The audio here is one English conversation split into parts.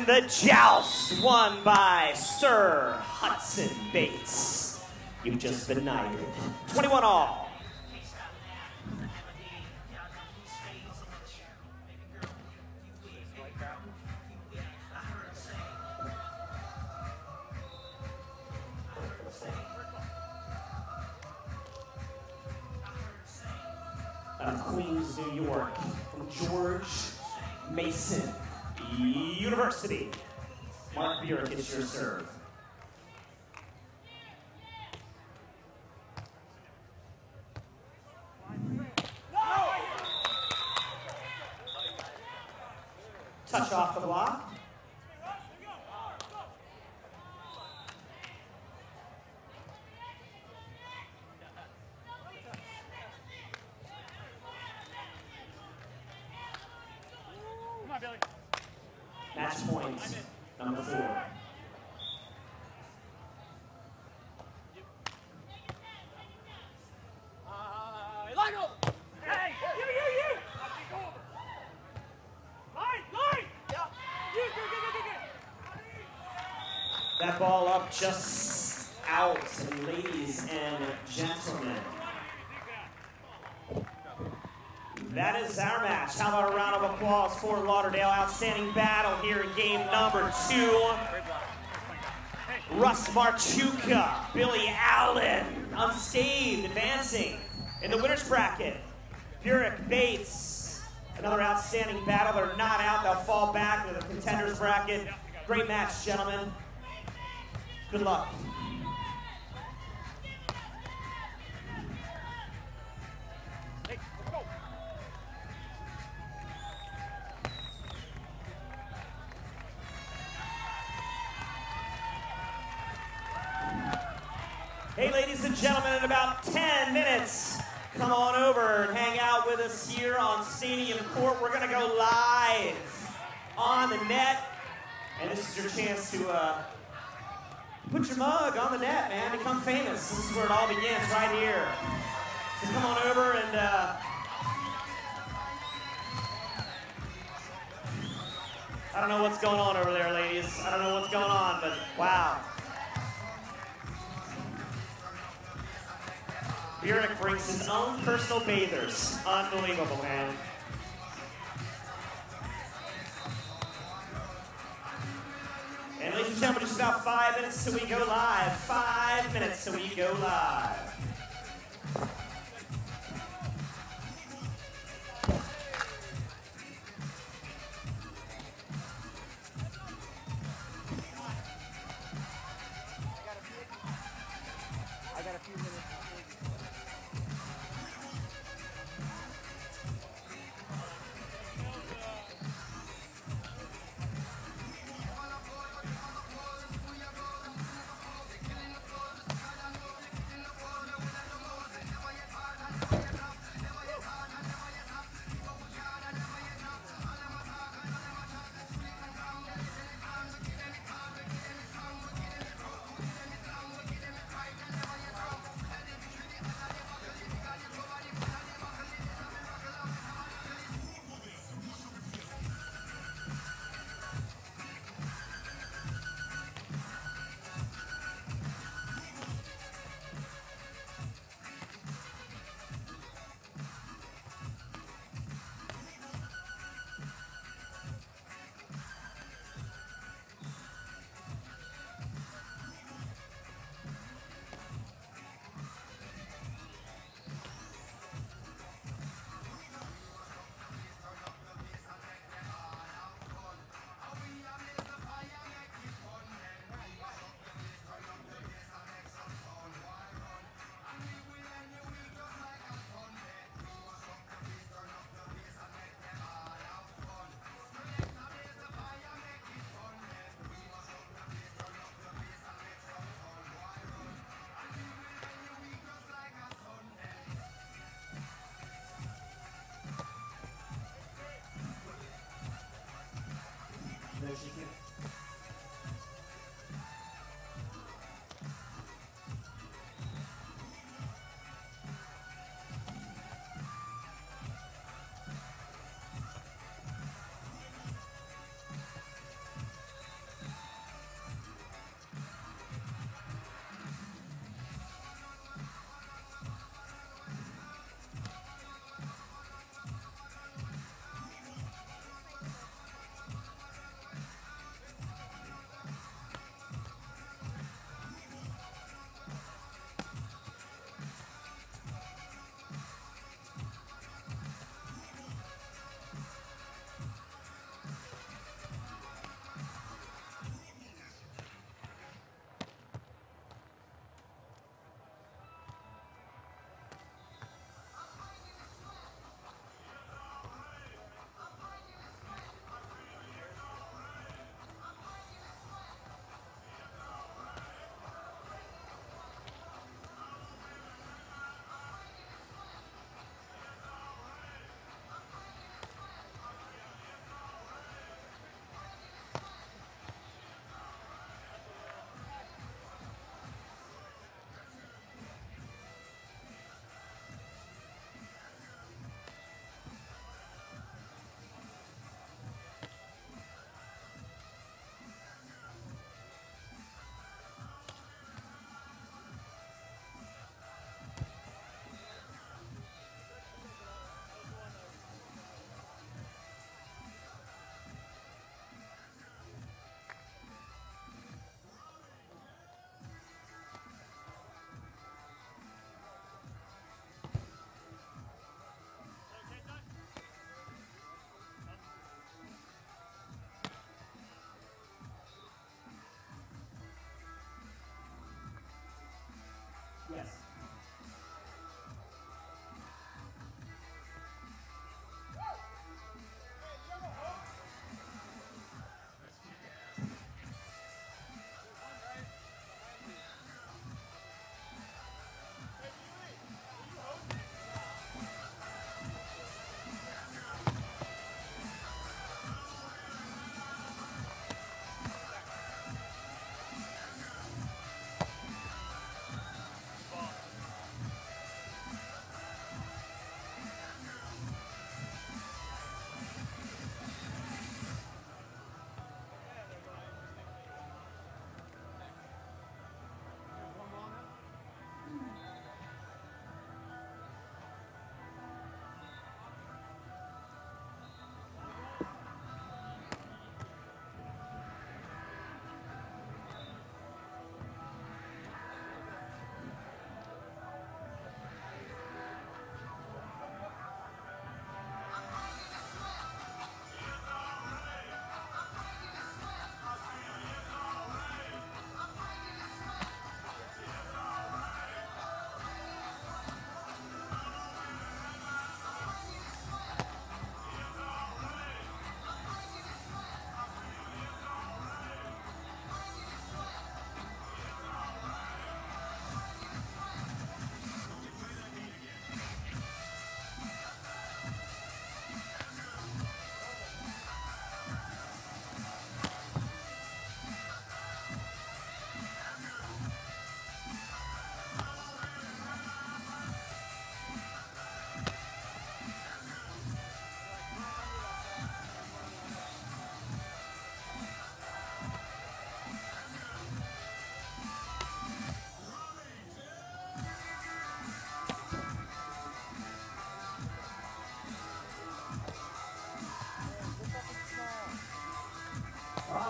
And the joust won by Sir Hudson Bates. You've just been knighted. 21 all. Out of Queens, New York, from George Mason University. Mark Burek, it's your serve. Touch off the block. Match point, number 4. Hey, you! Line! That ball up just out, and ladies and gentlemen, that is our match. How about a round of applause for Lauderdale? Outstanding battle here in game number 2. Russ Marchuka, Billy Allen, unscathed, advancing in the winner's bracket. Burek, Bates, another outstanding battle. They're not out, they'll fall back to the contenders bracket. Great match, gentlemen. Good luck. Hey, ladies and gentlemen, in about 10 minutes, come on over and hang out with us here on Stadium Court. We're going to go live on the net, and this is your chance to put your mug on the net, man. Become famous. This is where it all begins, right here. So come on over and I don't know what's going on over there, ladies. I don't know what's going on, but wow. Burek brings his own personal bathers. Unbelievable, man. And ladies and gentlemen, just about 5 minutes till we go live. 5 minutes till we go live. I got a few minutes. Yes.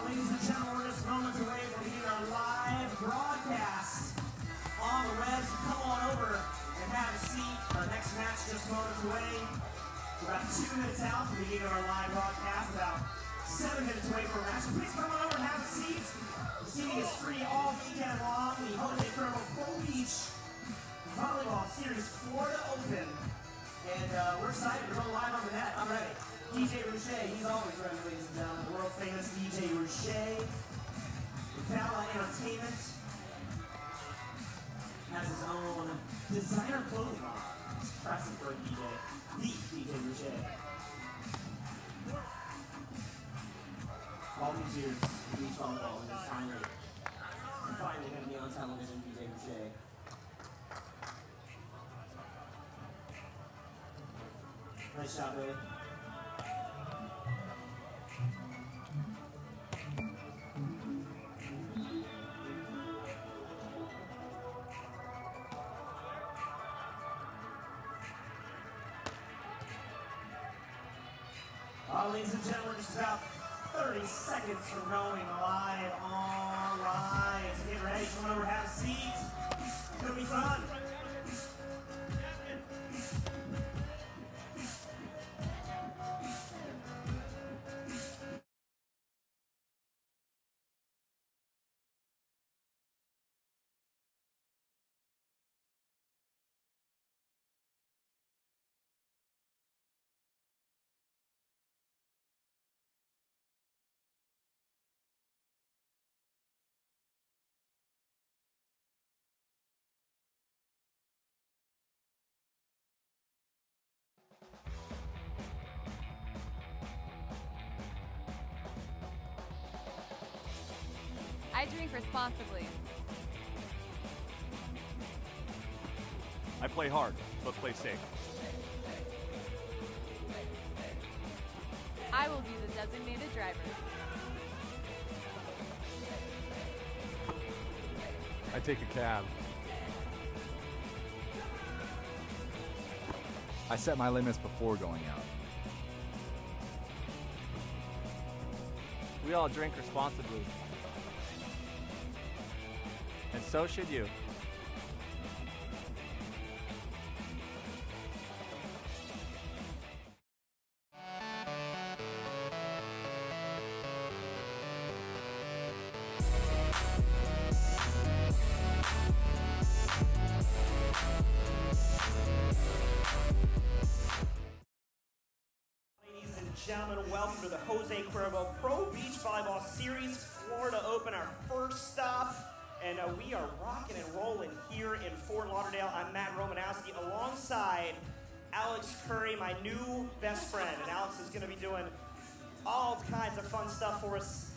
Ladies and gentlemen, we're just moments away from being our live broadcast on the web, so come on over and have a seat. Our next match just moments away. We're about 2 minutes out from beginning our live broadcast, about 7 minutes away from a match. So please come on over and have a seat. The seating is free all weekend long. The Jose Cuervo Pro Beach Volleyball Series Florida Open. And we're excited to go live on the net. I'm ready. DJ Rouchet, he's always ready, ladies and gentlemen. The world famous DJ Rouchet. Vala Entertainment has his own designer clothing line. It's impressive for a DJ. The DJ Rouchet. All these years, beach volleyball is finally going to be on television, DJ Rouchet. Nice shot, Billy. Ladies and gentlemen, we're just about 30 seconds from going live online. So get ready, come over, have a seat. It's going to be fun. I drink responsibly. I play hard, but play safe. I will be the designated driver. I take a cab. I set my limits before going out. We all drink responsibly. And so should you. gentlemen, welcome to the Jose Cuervo Pro Beach Volleyball Series Florida Open, our first stop. And we are rocking and rolling here in Fort Lauderdale. I'm Matt Romanowski alongside Alex Curry, my new best friend. And Alex is going to be doing all kinds of fun stuff for us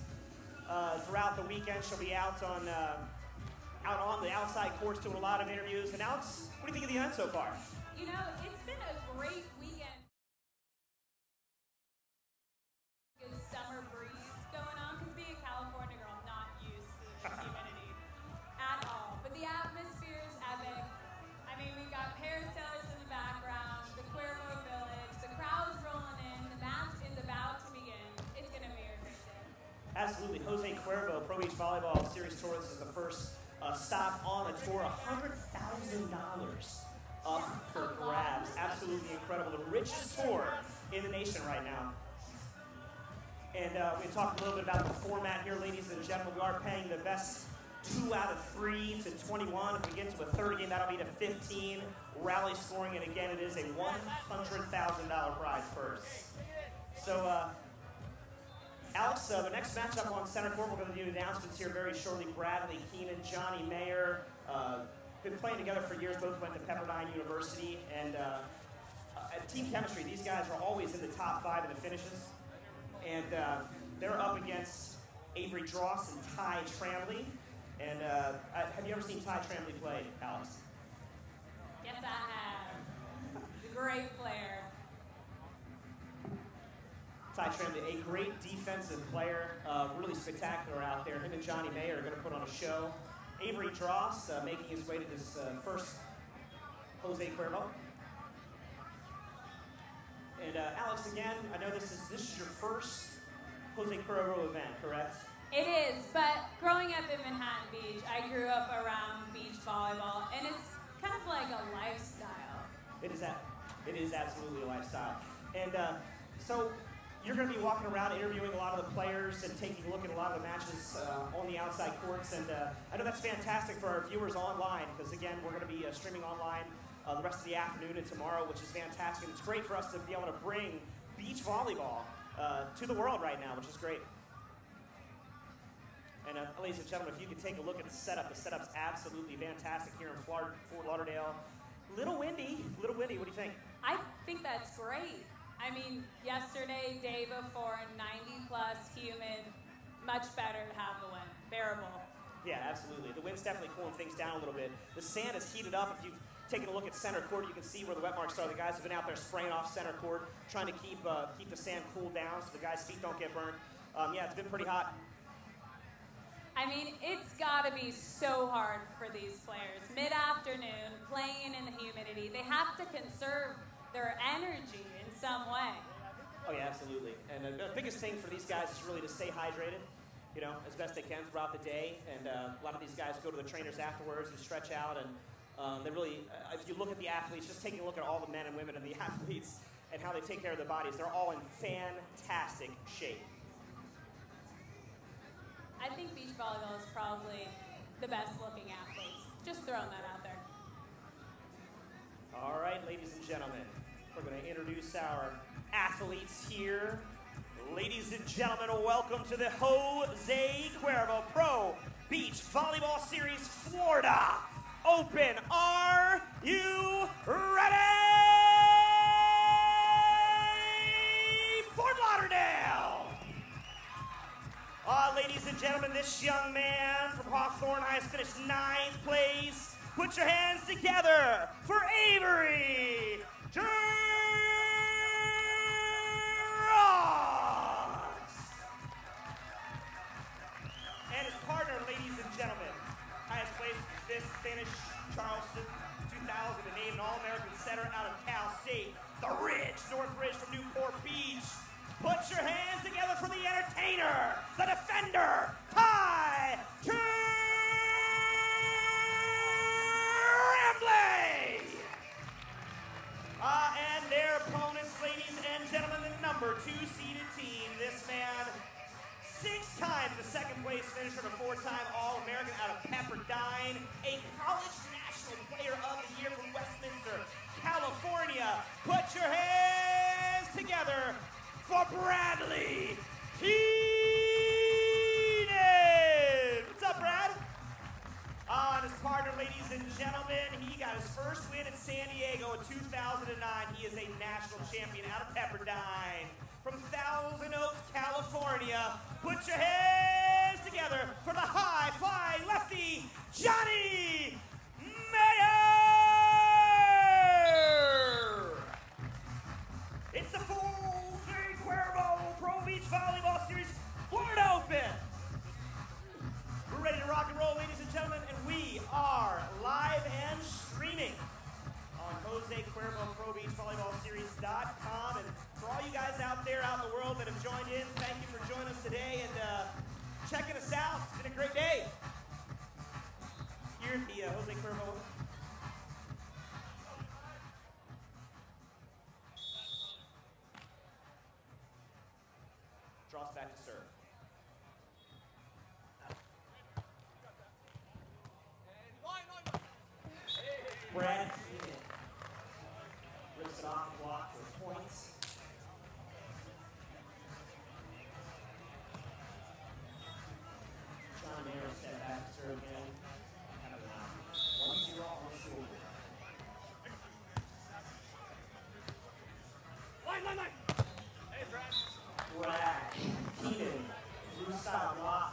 throughout the weekend. She'll be out on the outside courts doing a lot of interviews. And Alex, what do you think of the event so far? You know, it's been a great weekend. Good summer breeze going on, because being a California girl, I'm not used to the humidity at all. But the atmosphere is epic. I mean, we got parasailers in the background, the Cuervo village, the crowd's rolling in, the match is about to begin. It's going to be a great day. Absolutely. Jose Cuervo, Pro Beach Volleyball Series Tour. This is the first stop on the tour. $100,000 up for grabs. Absolutely incredible. The richest tour in the nation right now. And we talked a little bit about the format here, ladies and gentlemen. We are paying the best 2 out of 3 to 21. If we get to a third game, that'll be to 15. Rally scoring, and again, it is a $100,000 prize purse. So, Alex, the next matchup on center court, we're going to do announcements here very shortly. Bradley, Keenan, Johnny Mayer, been playing together for years. Both went to Pepperdine University, and at team chemistry, these guys are always in the top 5 in the finishes. And they're up against Avery Drost and Tramblie. And have you ever seen Tramblie play, Alex? Yes, I have. He's a great player. Tramblie, a great defensive player, really spectacular out there. Him and Johnny Mayer are going to put on a show. Avery Drost making his way to this first Jose Cuervo. And Alex, again, I know this is your first Jose Cuervo event, correct? It is, but growing up in Manhattan Beach, I grew up around beach volleyball, and it's kind of like a lifestyle. It is absolutely a lifestyle. And so you're going to be walking around interviewing a lot of the players and taking a look at a lot of the matches on the outside courts. And I know that's fantastic for our viewers online, because again, we're going to be streaming online the rest of the afternoon and tomorrow, which is fantastic. And it's great for us to be able to bring beach volleyball to the world right now, which is great. And ladies and gentlemen, if you could take a look at the setup's absolutely fantastic here in Fort Lauderdale. Little windy. What do you think? I think that's great. I mean, yesterday, day before, 90-plus humid, much better to have the wind. Bearable. Yeah, absolutely. The wind's definitely cooling things down a little bit. The sand is heated up. If you've taken a look at center court, you can see where the wet marks are. The guys have been out there spraying off center court, trying to keep the sand cooled down so the guys' feet don't get burned. Yeah, it's been pretty hot. I mean, it's got to be so hard for these players. Mid-afternoon, playing in the humidity. They have to conserve their energy in some way. Oh, yeah, absolutely. And the biggest thing for these guys is really to stay hydrated, you know, as best they can throughout the day. And a lot of these guys go to the trainers afterwards and stretch out. And they really, if you look at the athletes, just taking a look at all the men and women and the athletes and how they take care of their bodies, they're all in fantastic shape. I think beach volleyball is probably the best looking athletes. Just throwing that out there. All right, ladies and gentlemen, we're going to introduce our athletes here. Ladies and gentlemen, welcome to the Jose Cuervo Pro Beach Volleyball Series Florida Open. Are you ready? Fort Lauderdale! Ladies and gentlemen, this young man from Hawthorne High has finished 9th place. Put your hands together for Avery Drost! And his partner, ladies and gentlemen, highest place this Spanish Charleston 2008, an All-American setter out of Cal State, the Ridge, North Ridge from Newport Beach. Put your hands together for the entertainer, the defender, Tramblie! And their opponents, ladies and gentlemen, the number 2 seeded team. This man, 6 times the second place finisher, a 4-time All-American out of Pepperdine, a college national player of the year from Westminster, California. Put your hands together for Brad. partner, ladies and gentlemen. He got his first win in San Diego in 2009. He is a national champion out of Pepperdine. From Thousand Oaks, California, put your hands together for the high-flying lefty, Johnny Mayer! It's the full-day Cuervo Pro Beach Volleyball Series Florida Open. We're ready to rock and roll, ladies and gentlemen, and we are live and streaming on JCPBVS.com. And for all you guys out there out in the world that have joined in, thank you for joining us today and checking us out. It's been a great day here at the Jose Cuervo. Drost back to serve. Brad Keenan rips it off the block for points. John Mayer set back to serve again. Kind of 1-0 on the scoreboard. Line. Hey, Brad. Brad Keenan, blue style block.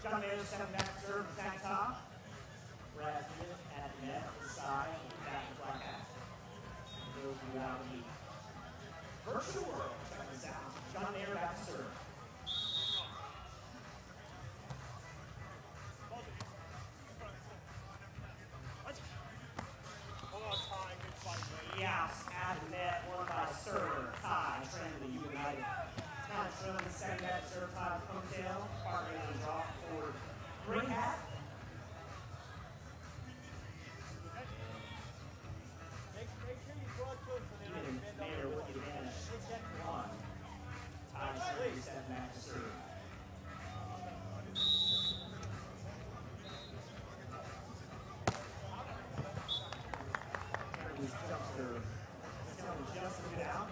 John Mayer set back to serve, attack top. Brad Keenan at the net, the side, and back to black hat. Goes without the virtual world. Check this out. John Mayer back to serve. Yes, at the net, won by serve, tie, Tramblie, United. Now Tramblie, second net, serve, tie, cocktail, partner in the draw for great hat. Mayer with the advantage. Check one. Tie, Tramblie, second net, serve. Tramble's jump serve. This one just moved out.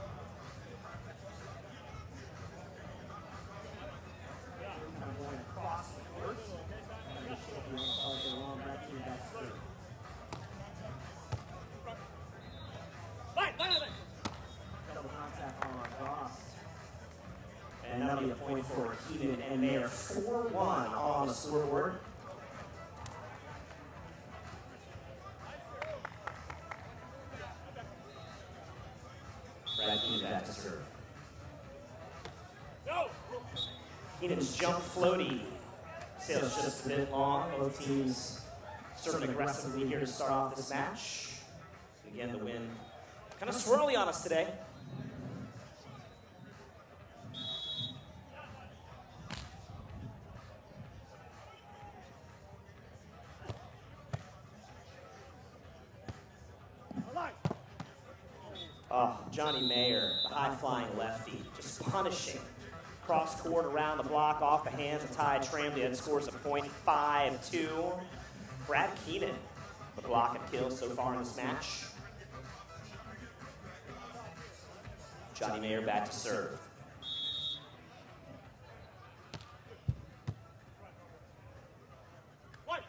Kind of going across the court. And the shift will start the long back to that serve. Line. Double contact on Drost. And that'll be a point for Keenan and Mayer. 4-1 on the scoreboard. Brad Keenan back to serve. Go. Keenan's jump floaty sails just a bit long. Both teams serving aggressively here to start off this match. Again, the wind kind of swirly on us today. Line. Oh, Johnny Mayer, the high-flying lefty, just punishing. Cross court around the block, off the hands of Ty Tramblie, and scores a point, 5-2. Brad Keenan, the block and kill so far in this match. Johnny Mayer back to serve. Line.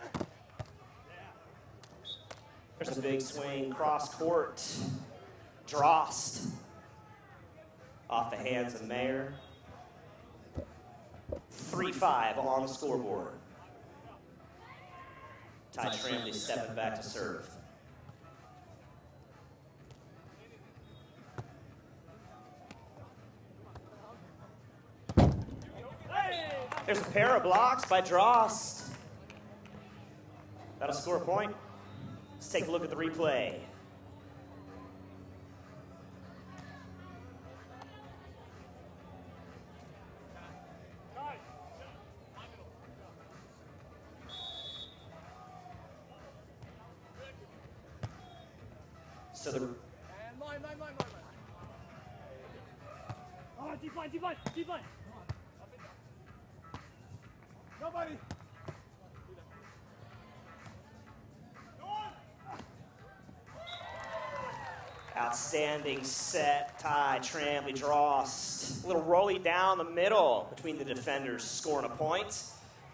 There's a big swing, cross court. Drost off the hands of Mayer. 3-5 on the scoreboard. Ty Tramblie stepping back to serve. There's a pair of blocks by Drost. That'll score a point. Let's take a look at the replay. So the And line. Oh, deep line. Nobody. outstanding set, Ty Tramblie, Drost. A little rolly down the middle between the defenders, scoring a point.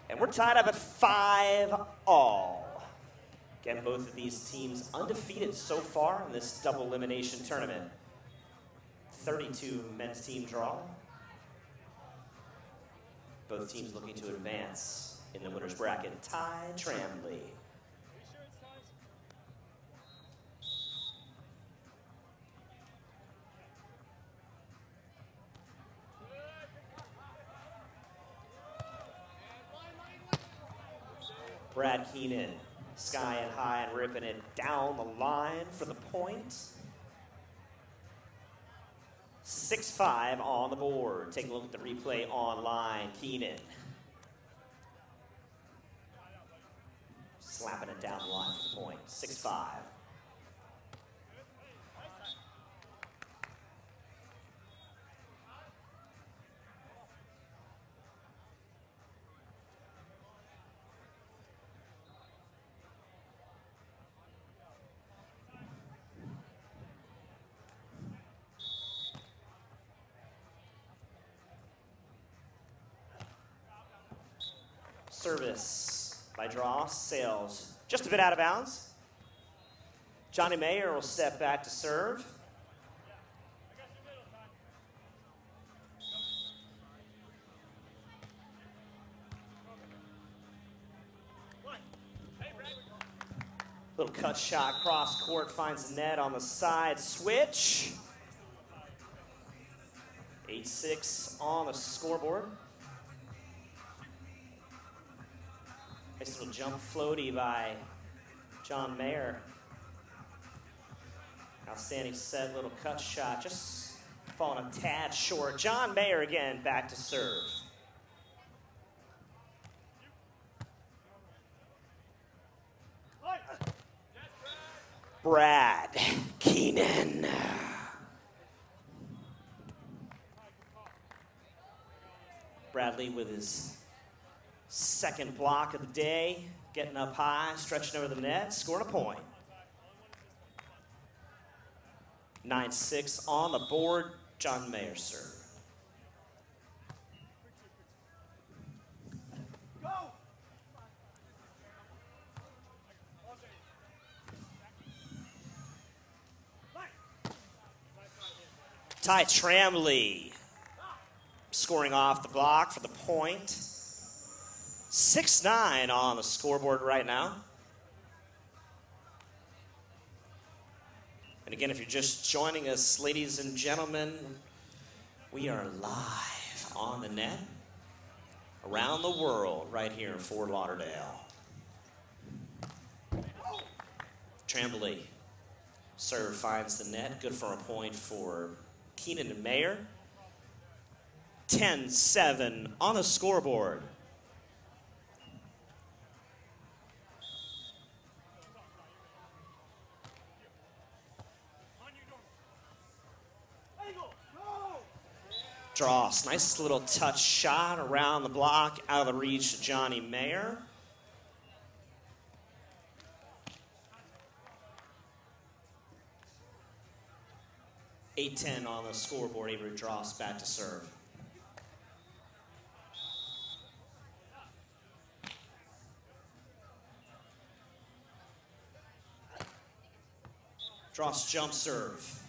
And we're tied up at 5-all. Again, both of these teams undefeated so far in this double elimination tournament. 32 men's team draw. Both teams looking to advance in the winner's bracket. Ty Tramblie. Brad Keenan, sky and high and ripping it down the line for the point. 6-5 on the board. Take a look at the replay online. Keenan. Slapping it down the line for the point. 6-5. Service by Drost, sails just a bit out of bounds. Johnny Mayer will step back to serve. Little cut shot cross court, finds the net on the side switch. 8-6 on the scoreboard. Nice little jump floaty by John Mayer. Outstanding set, little cut shot, just falling a tad short. John Mayer again back to serve. Brad Keenan. Bradley with his second block of the day, getting up high, stretching over the net, scoring a point. 9-6 on the board, John Mayer serve. Ty Tramblie scoring off the block for the point. 6-9 on the scoreboard right now. And again, if you're just joining us, ladies and gentlemen, we are live on the net around the world right here in Fort Lauderdale. Tramblie serve finds the net, good for a point for Keenan and Mayer. 10-7 on the scoreboard. Drost, nice little touch shot around the block, out of the reach of Johnny Mayer. (8-10) on the scoreboard. Avery Drost back to serve. Drost jump serve.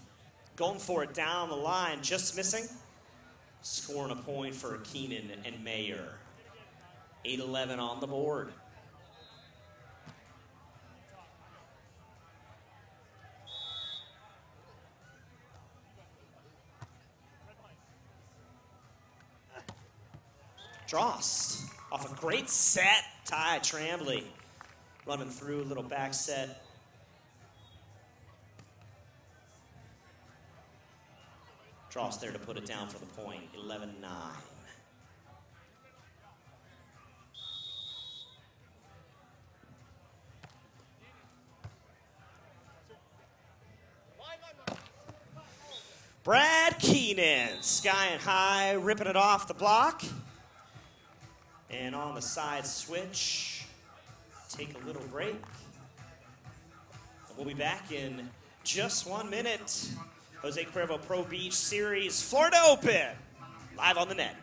Going for it down the line, just missing. Scoring a point for Keenan and Mayer. 8-11 on the board. Drost off a great set. Ty Tramblie running through a little back set. Drost there to put it down for the point. 11-9. Brad Keenan, sky and high, ripping it off the block. And on the side switch, take a little break. We'll be back in just 1 minute. Jose Cuervo Pro Beach Series, Florida Open, live on the net.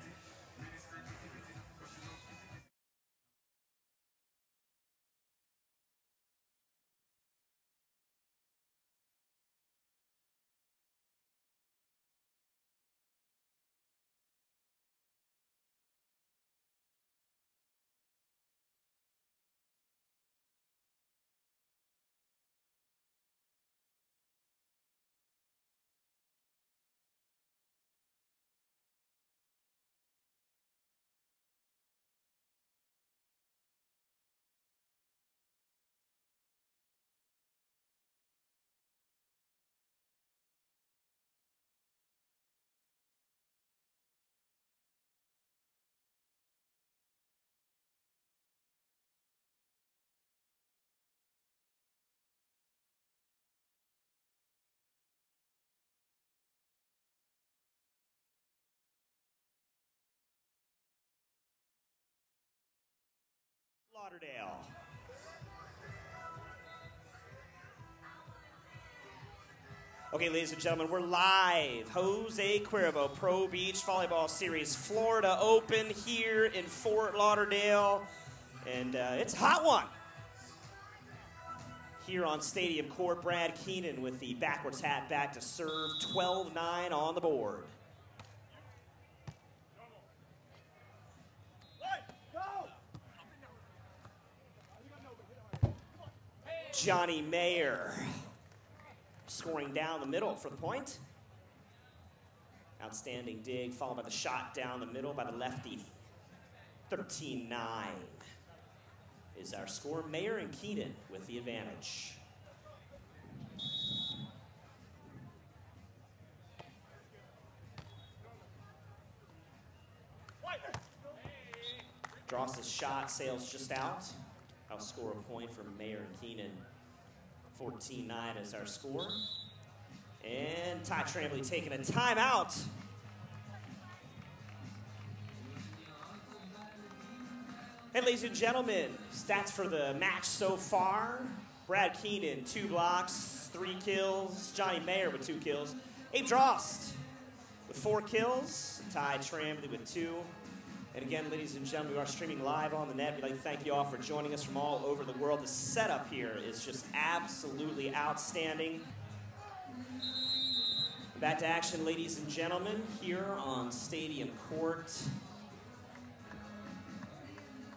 Lauderdale. Okay, ladies and gentlemen, we're live. Jose Cuervo Pro Beach Volleyball Series Florida Open here in Fort Lauderdale. And it's a hot one. Here on Stadium Court, Brad Keenan with the backwards hat back to serve, 12-9 on the board. Johnny Mayer scoring down the middle for the point. Outstanding dig, followed by the shot down the middle by the lefty. 13-9 is our score. Mayer and Keenan with the advantage. Drost's shot sails just out. I'll score a point for Mayer and Keenan. 14-9 is our score. And Ty Tramblie taking a timeout. And ladies and gentlemen, stats for the match so far. Brad Keenan, 2 blocks, 3 kills. Johnny Mayer with 2 kills. Avery Drost with 4 kills. Ty Tramblie with 2. And again, ladies and gentlemen, we are streaming live on the net. We'd like to thank you all for joining us from all over the world. The setup here is just absolutely outstanding. Back to action, ladies and gentlemen, here on Stadium Court.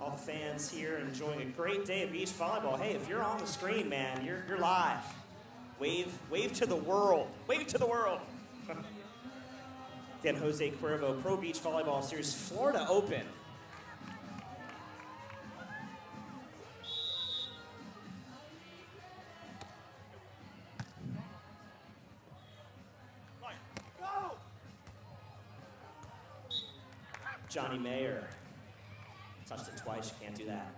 All the fans here enjoying a great day of beach volleyball. Hey, if you're on the screen, man, you're live. Wave to the world. Wave to the world. Again, Jose Cuervo Pro Beach Volleyball Series Florida Open. Johnny Mayer. Touched it twice, you can't do that.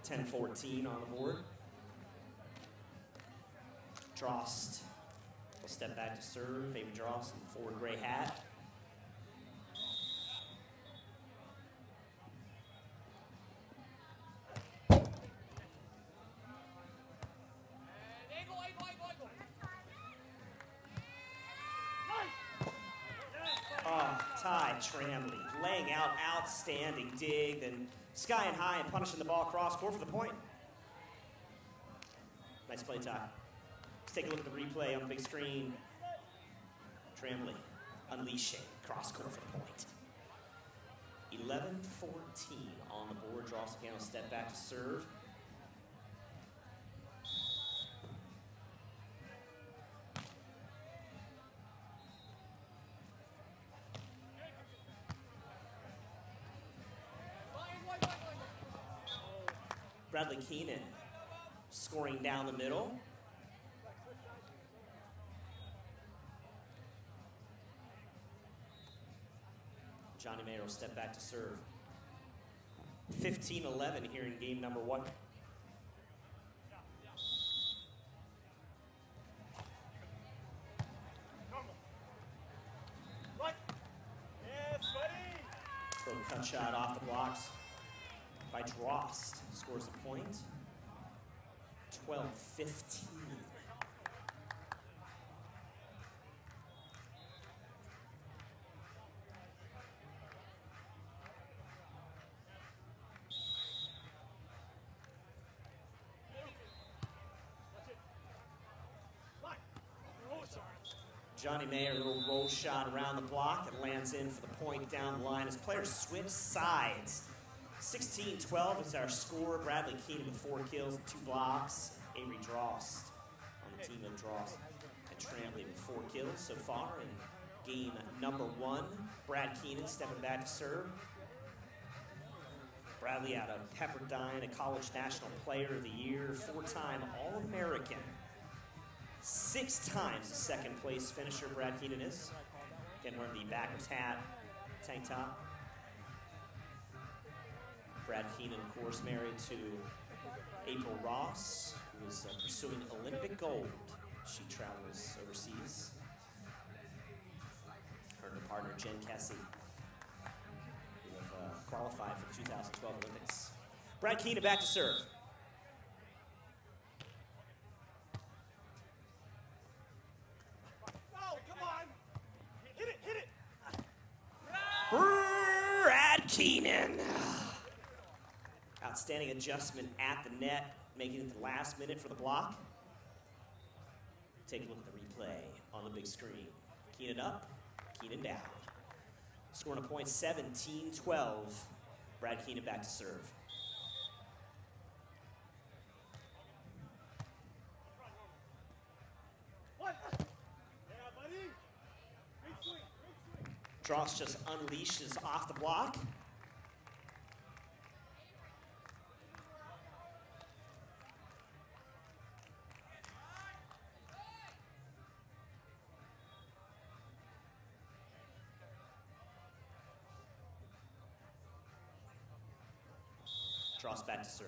(10-14) on the board. Drost will step back to serve. Avery Drost in the forward gray hat. Ty Tramblie laying out outstanding dig, then sky and high and punishing the ball cross court for the point. Nice play, Ty. Let's take a look at the replay on the big screen. Tramblie unleashing cross court for the point. 11-14 on the board. Drost again will step back to serve. Bradley Keenan scoring down the middle. Johnny Mayer will step back to serve. 15-11 here in game number 1. Throw cut shot off the blocks by Drost. Scores a point. 12-15. Johnny Mayer, a little roll shot around the block that lands in for the point down the line as players switch sides. 16-12 is our score. Bradley Keenan with 4 kills and 2 blocks. Avery Drost on the team of Drost and Tramblie with 4 kills so far in game number 1. Brad Keenan stepping back to serve. Bradley out of Pepperdine, a college national player of the year, 4-time All-American. 6 times the second place finisher Brad Keenan is. Again, wearing the backwards hat, tank top. Brad Keenan, of course, married to April Ross, who is pursuing Olympic gold. She travels overseas. Earned a partner, Jen Kessie, who have qualified for the 2012 Olympics. Brad Keenan back to serve. Brad Keenan. Outstanding adjustment at the net, making it the last minute for the block. Take a look at the replay on the big screen. Keenan up, Keenan down. Scoring a point, 17-12. Brad Keenan back to serve. Drost just unleashes off the block. Drost back to serve.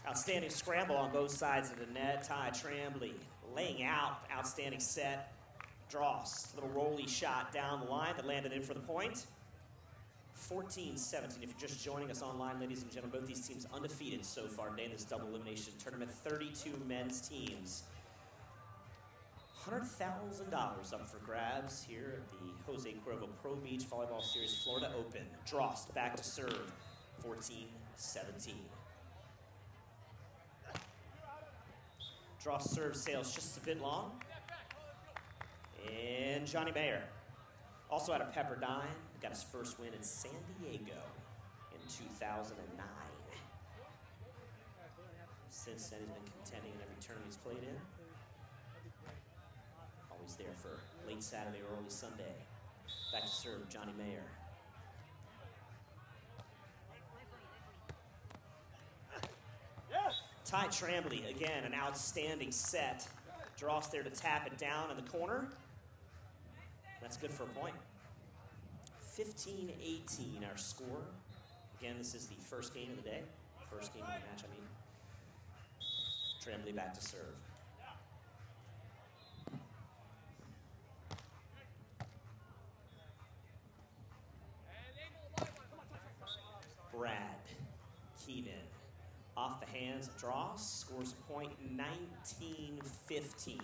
Outstanding scramble on both sides of the net. Tramblie laying out, outstanding set. Drost, little rolly shot down the line that landed in for the point. 14-17. If you're just joining us online, ladies and gentlemen, both these teams undefeated so far today in this double elimination tournament. 32 men's teams. $100,000 up for grabs here at the Jose Cuervo Pro Beach Volleyball Series Florida Open. Drost back to serve. 14-17. Drost serve sails just a bit long. And Johnny Mayer, also out of Pepperdine, got his first win in San Diego in 2009. Since then, he's been contending in every tournament he's played in. Always there for late Saturday or early Sunday. Back to serve, Johnny Mayer. Tramblie, again, an outstanding set. Drost there to tap it down in the corner. That's good for a point. 15-18 our score. Again, this is the first game of the day. First game of the match, I mean. Tramblie back to serve. Brad Keenan. Off the hands of Drost, scores a point, 19-15.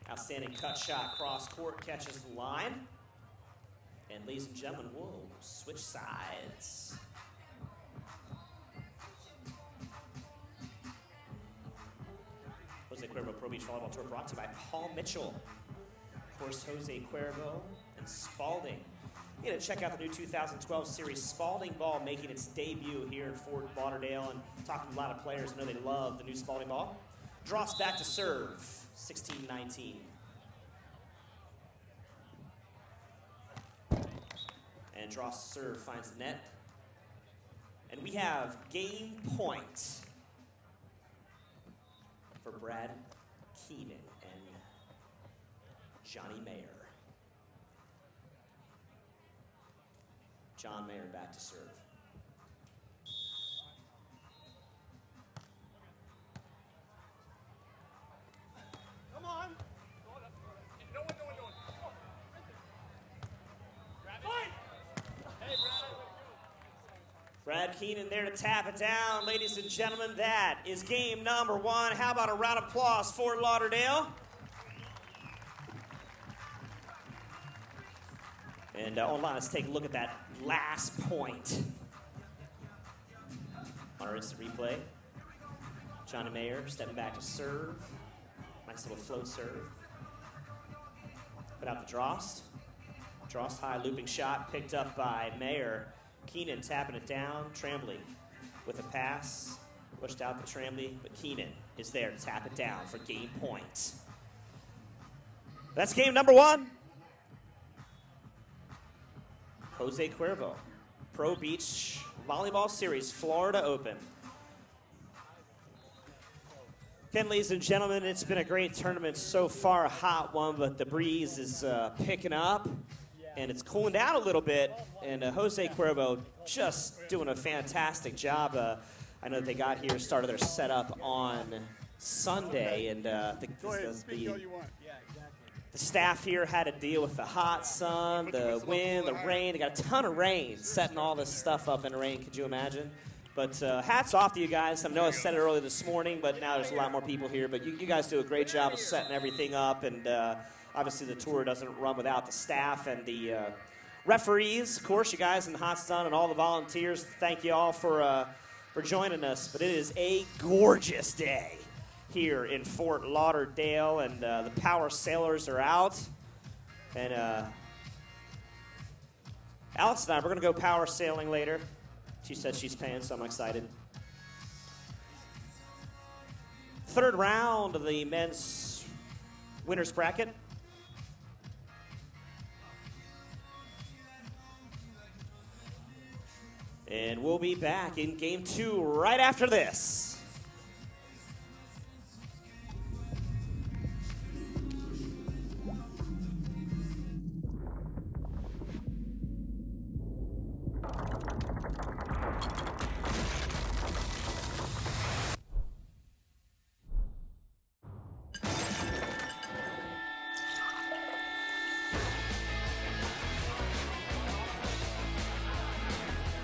Outstanding cut shot, cross court, catches the line. And ladies and gentlemen, we'll switch sides. Jose Cuervo Pro Beach Volleyball Tour brought to you by Paul Mitchell. Of course, Jose Cuervo and Spalding. You gotta check out the new 2012 series, Spalding Ball, making its debut here in Fort Lauderdale, and talking to a lot of players. I know they love the new Spalding Ball. Drost back to serve, 16-19. And Drost serve finds the net. And we have game point for Brad Keenan and Johnny Mayer. John Mayer back to serve. Come on. No one. Grab it. Hey, Brad Keenan there to tap it down. Ladies and gentlemen, that is game number one. How about a round of applause for Lauderdale? And online, let's take a look at that last point. On our instant replay, Johnny Mayer stepping back to serve. Nice little float serve. Put out the Drost. Drost high looping shot picked up by Mayer. Keenan tapping it down. Tramblie with a pass. Pushed out to Tramblie, but Keenan is there to tap it down for game point. That's game number 1. Jose Cuervo, Pro Beach Volleyball Series, Florida Open. Again, ladies and gentlemen, it's been a great tournament so far, a hot one, but the breeze is picking up, and it's cooling down a little bit, and Jose Cuervo just doing a fantastic job. I know they got here, started their setup on Sunday, and the staff here had to deal with the hot sun, the wind, the rain. They got a ton of rain, setting all this stuff up in the rain. Could you imagine? But hats off to you guys. I know I said it earlier this morning, but now there's a lot more people here. But you guys do a great job of setting everything up, and obviously the tour doesn't run without the staff and the referees. Of course, you guys in the hot sun and all the volunteers, thank you all for joining us. But it is a gorgeous day here in Fort Lauderdale, and the power sailors are out. And Alex and I, we're going to go power sailing later. She said she's paying, so I'm excited. Third round of the men's winners bracket. And we'll be back in game 2 right after this.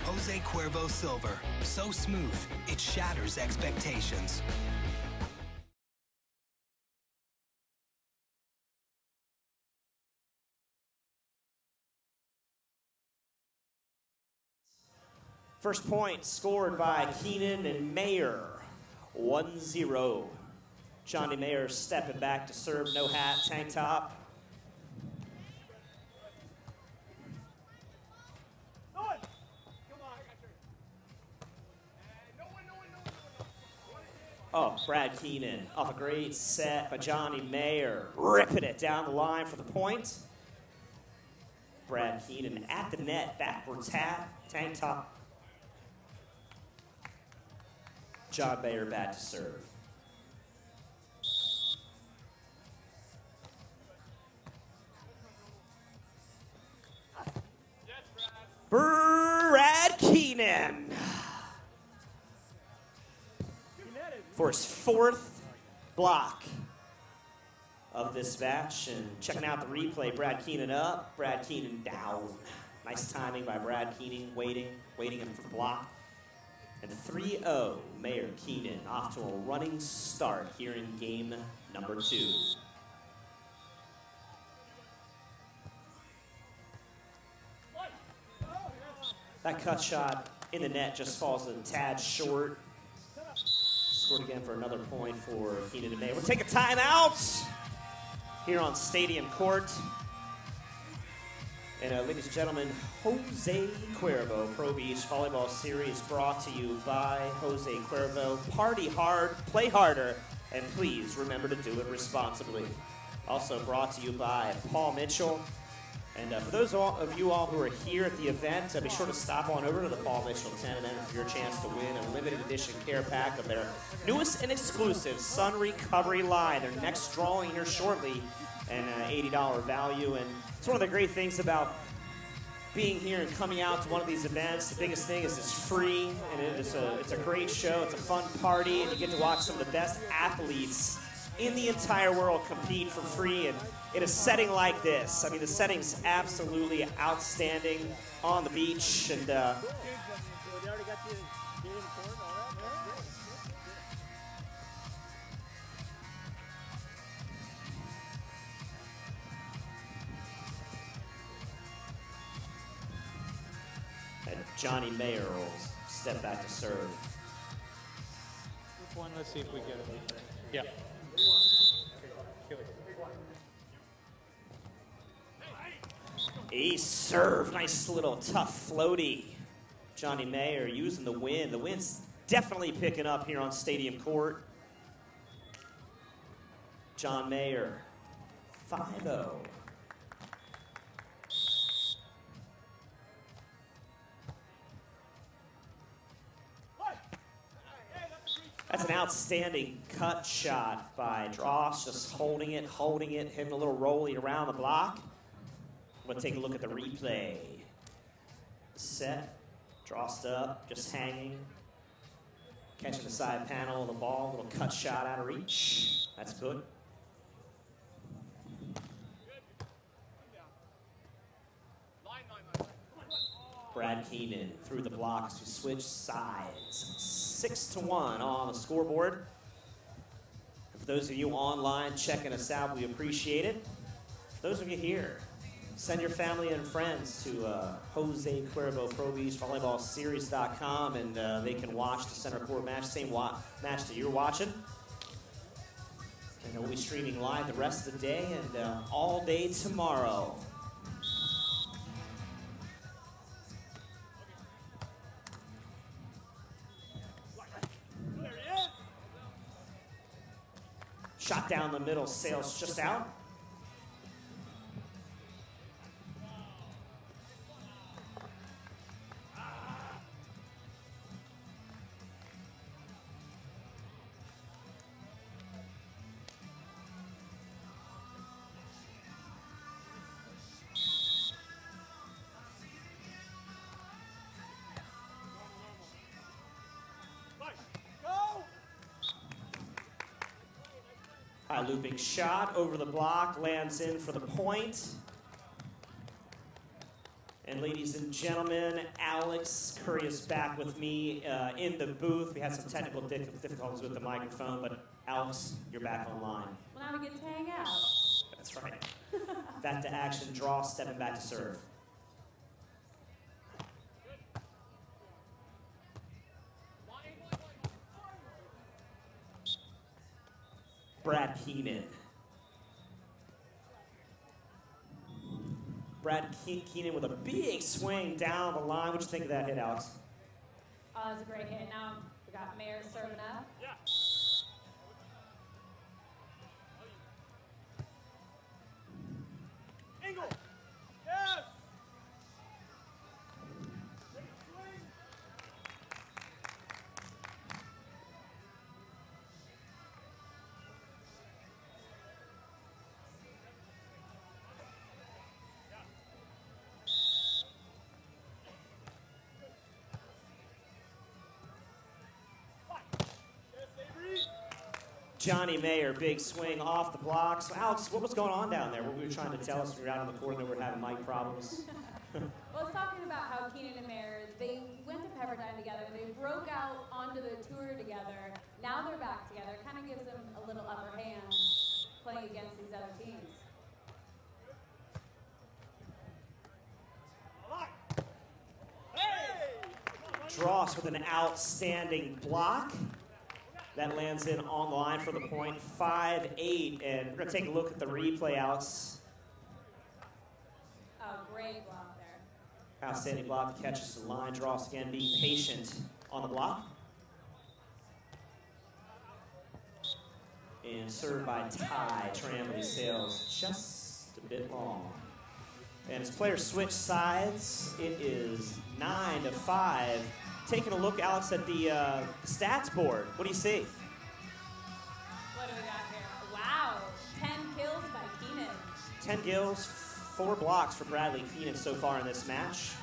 Jose Cuervo Silver. So smooth, it shatters expectations. First point scored by Keenan and Mayer, 1-0. Johnny Mayer stepping back to serve, no hat, tank top. Oh, Brad Keenan off a great set by Johnny Mayer, ripping it down the line for the point. Brad Keenan at the net, backwards hat, tank top. John Mayer back to serve. Brad Keenan for his 4th block of this match. And checking out the replay, Brad Keenan up, Brad Keenan down. Nice timing by Brad Keenan, waiting him for the block. And 3-0, Mayer Keenan off to a running start here in game number 2. That cut shot in the net just falls a tad short. Scored again for another point for Keenan and Mayer. We'll take a timeout here on Stadium Court. And ladies and gentlemen, Jose Cuervo Pro Beach Volleyball Series brought to you by Jose Cuervo. Party hard, play harder, and please remember to do it responsibly. Also brought to you by Paul Mitchell. And for those of you all who are here at the event, be sure to stop on over to the Paul Mitchell tent and enter for your chance to win a limited edition care pack of their newest and exclusive Sun Recovery line. Their next drawing here shortly, and $80 value. And it's one of the great things about being here and coming out to one of these events. The biggest thing is it's free, and it's a great show. It's a fun party, and you get to watch some of the best athletes in the entire world compete for free, and in a setting like this. I mean, the setting's absolutely outstanding on the beach, and Johnny Mayer will step back to serve. Which one? Let's see if we get it. Yeah. Ace serve, nice little tough floaty. Johnny Mayer using the wind. The wind's definitely picking up here on Stadium Court. John Mayer 5-0. That's an outstanding cut shot by Drost, just holding it, hitting a little rolly around the block. We'll take a look at the replay. Set, Drost up, just hanging, catching the side panel of the ball, little cut shot out of reach. That's good. Brad Keenan through the blocks to switch sides. 6-1 on the scoreboard. For those of you online checking us out, we appreciate it. For those of you here, send your family and friends to Jose Cuervo Pro Beach Volleyball Series.com, and they can watch the center court match, same match that you're watching. And we'll be streaming live the rest of the day and all day tomorrow. Shot down the middle, sails just out. High looping shot over the block, lands in for the point. And ladies and gentlemen, Alex Curry is back with me in the booth. We had some technical difficulties with the microphone, but Alex, you're back online. Well, now we get to hang out. That's right. Back to action, draw, stepping back to serve. Brad Keenan. Brad Keenan with a big swing down the line. What'd you think of that hit, Alex? Oh, that was a great hit. Now we got Mayer serving up. Yeah. Angle. Yes. Johnny Mayer, big swing off the block. So, Alex, what was going on down there? What were you trying to tell us? We were out in the corner, we were having mic problems. Well, I was talking about how Keenan and Mayer, they went to Pepperdine together. They broke out onto the tour together. Now they're back together. Kind of gives them a little upper hand playing against these other teams. Drost with an outstanding block. That lands in on the line for the point, 5-8. And we're going to take a look at the replay, Alex. Oh, great block there. Outstanding block, catches the line. Drost again, being patient on the block. And served by Ty. Tramblie sails just a bit long. And as players switch sides, it is 9-5. Taking a look, Alex, at the stats board. What do you see? What do we got here? Wow, 10 kills by Keenan. 10 kills, 4 blocks for Bradley Keenan so far in this match.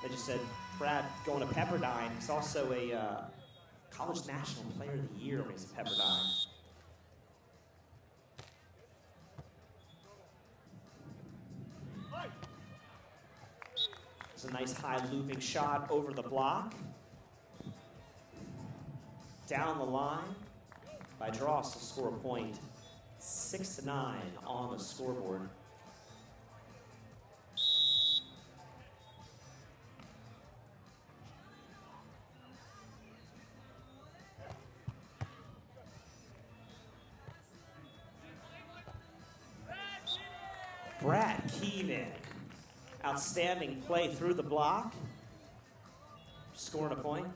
They just said Brad going to Pepperdine. He's also a College National Player of the Year when he's at Pepperdine. It's a nice high looping shot over the block. Down the line by Drost to score a point. 6-9 on the scoreboard. Brad Keenan. Outstanding play through the block. Scoring a point.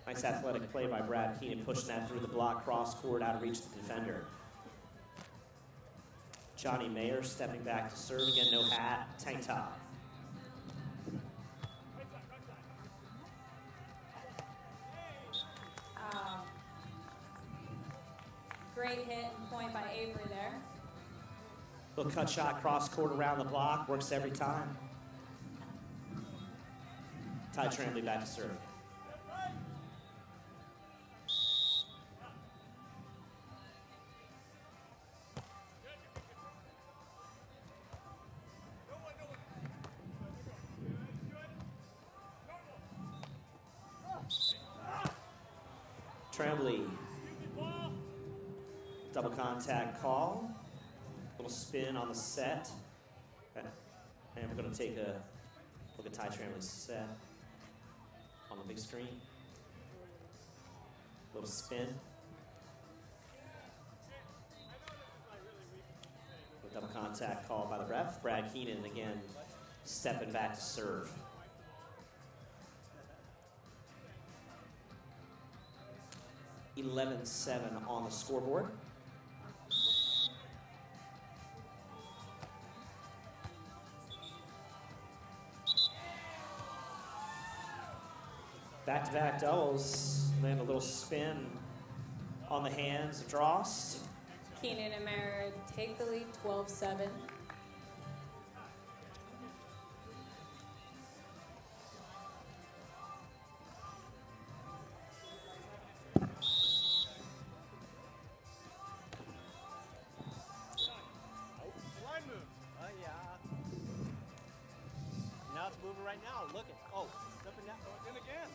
Nice athletic play by Brad Keenan, pushing that through the block, cross court, out of reach of the defender. Johnny Mayer stepping back to serve again, no hat, tank top. Great hit and point by Avery there. Little cut shot, cross court around the block, works every time. Ty Tramblie back to serve. Tramblie, double contact call, little spin on the set. Okay. And we're gonna take a look at Ty Tramblie's set on the big screen. Little spin. Double contact call by the ref. Brad Keenan again stepping back to serve. (11-7) on the scoreboard. Back-to-back doubles, then a little spin on the hands of Drost. Keenan and Mara take the lead 12-7. Now it's moving right now. Look at, oh, stepping down. Oh, in again.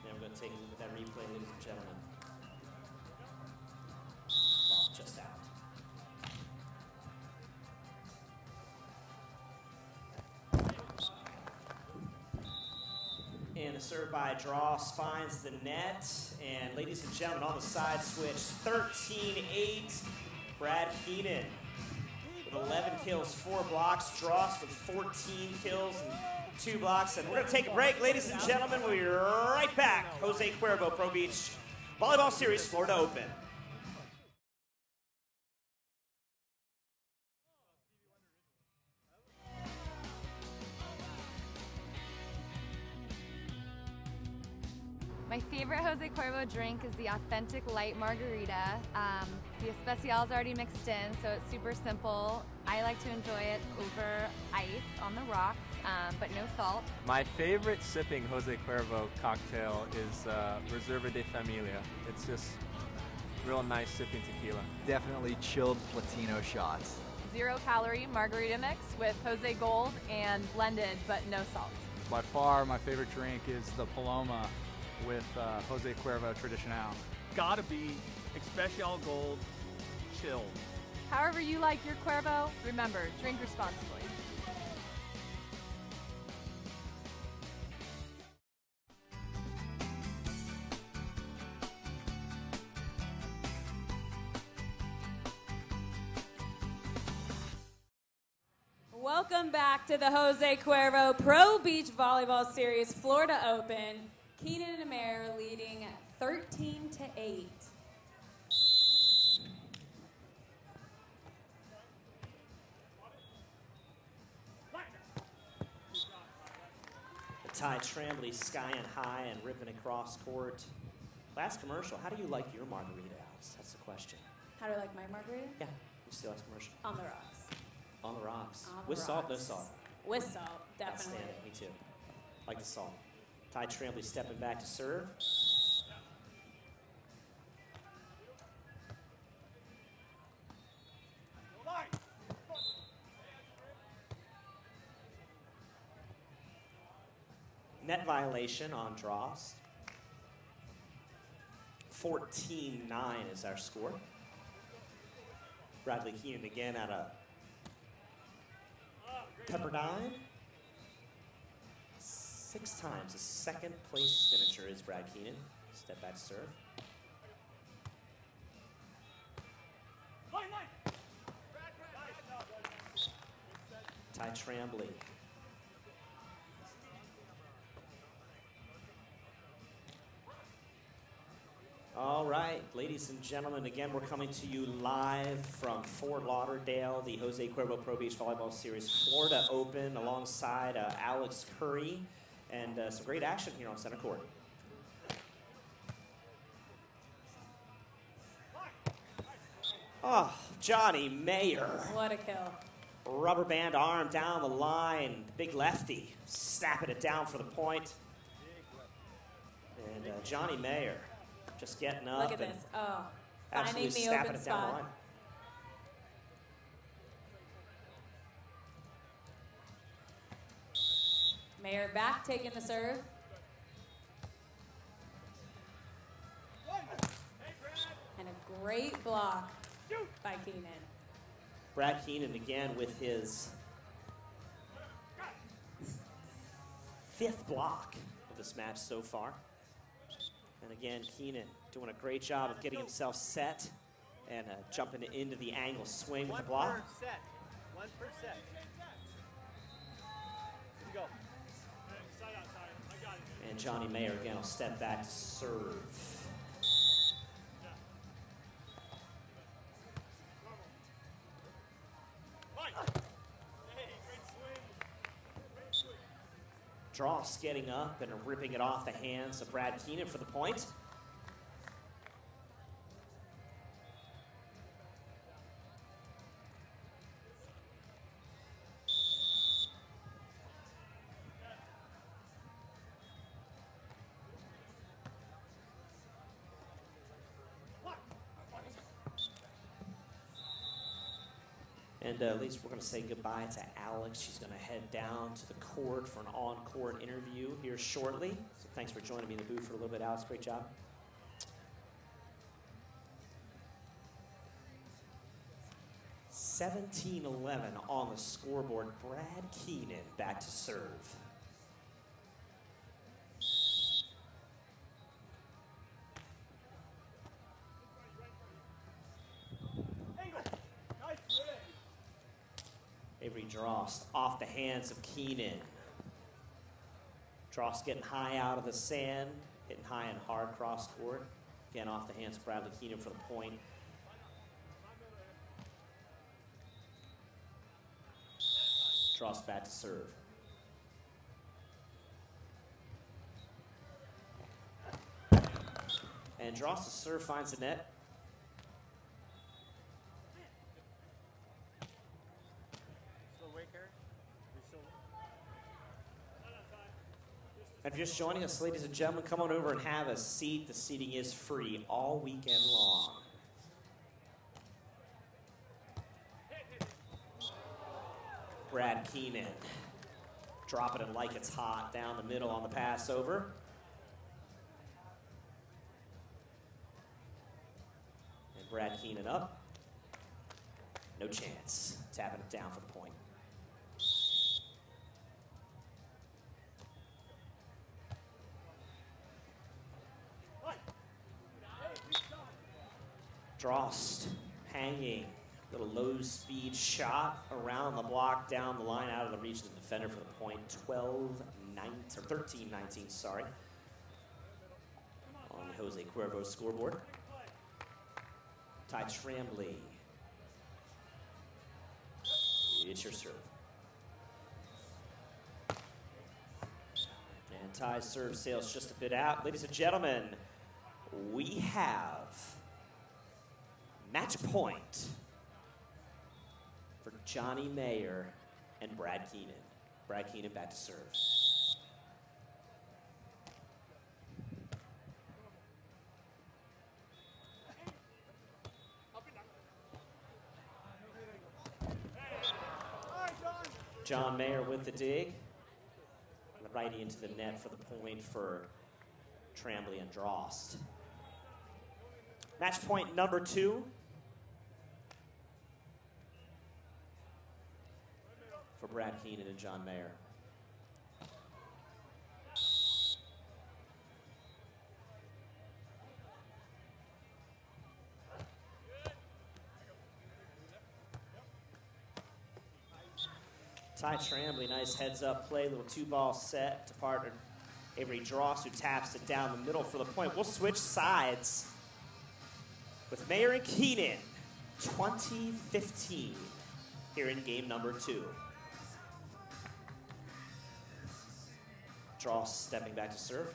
Now we're going to take a look at that replay, ladies and gentlemen. Ball just out. And the serve by Drost finds the net. And ladies and gentlemen, on the side switch, 13-8. Brad Keenan with 11 kills, 4 blocks. Drost with 14 kills and 2 blocks. And we're going to take a break, ladies and gentlemen. We'll be right back. Jose Cuervo, Pro Beach Volleyball Series, Florida Open. My favorite Jose Cuervo drink is the authentic light margarita. The especial's already mixed in, so it's super simple. I like to enjoy it over ice on the rocks, but no salt. My favorite sipping Jose Cuervo cocktail is Reserva de Familia. It's just real nice sipping tequila. Definitely chilled Platino shots. 0-calorie margarita mix with Jose Gold and blended, but no salt. By far, my favorite drink is the Paloma with Jose Cuervo Tradicional. Gotta be Especial Gold chilled. However you like your Cuervo, remember, drink responsibly. Welcome back to the Jose Cuervo Pro Beach Volleyball Series Florida Open. Keenan and Mara leading 13-8. Ty Tramblie skying high and ripping across court. Last commercial, how do you like your margarita, Alice? That's the question. How do I like my margarita? Yeah, you still last commercial. On the rocks. On the rocks. On the With salt, no rocks. salt. With salt, definitely. Outstanding, me too. Like the salt. Ty Tramblie stepping back to serve. Net violation on Drost. 14-9 is our score. Bradley Keenan again at a Pepperdine. 6 times. The second place finisher is Brad Keenan. Step back serve. Ty Tramblie. Ladies and gentlemen, again, we're coming to you live from Fort Lauderdale, the Jose Cuervo Pro Beach Volleyball Series Florida Open, alongside Alex Curry, and some great action here on center court. Oh, Johnny Mayer. What a kill. Rubber band arm down the line. Big lefty, snapping it down for the point. And Johnny Mayer just getting up. Look at this. Oh, absolutely finding the snapping open it down the spot. line. Mayer back, taking the serve. And a great block by Keenan. Brad Keenan again with his 5th block of this match so far. And again, Keenan doing a great job of getting himself set and jumping into the angle swing with the block. 1 per set. 1 per set. Here we go. And Johnny Mayer again will step back to serve. Drost getting up and ripping it off the hands of Brad Keenan for the point. And at least we're going to say goodbye to Alex. She's going to head down to the court for an on-court interview here shortly. So thanks for joining me in the booth for a little bit, Alex. Great job. (17-11) on the scoreboard. Brad Keenan back to serve. Avery Drost off the hands of Keenan. Drost getting high out of the sand, hitting high and hard cross court. Again, off the hands of Bradley Keenan for the point. Drost back to serve. And Drost to serve finds the net. And if you're just joining us, ladies and gentlemen, come on over and have a seat. The seating is free all weekend long. Brad Keenan dropping it like it's hot down the middle on the pass over. And Brad Keenan up. No chance. Tapping it down for the point. Drost hanging, little low speed shot around the block, down the line, out of the reach of the defender for the point. 13-19, sorry, on the Jose Cuervo scoreboard. Ty Tramblie. It's your serve. And Ty's serve sails just a bit out. Ladies and gentlemen, we have match point for Johnny Mayer and Brad Keenan. Brad Keenan back to serve. John Mayer with the dig. And the righty into the net for the point for Tramblie and Drost. Match point number 2. For Brad Keenan and John Mayer. Ty Tramblie, nice heads-up play, little 2-ball set to partner Avery Drost, who taps it down the middle for the point. We'll switch sides. with Mayer and Keenan, 2015, here in game number 2. Drost stepping back to serve.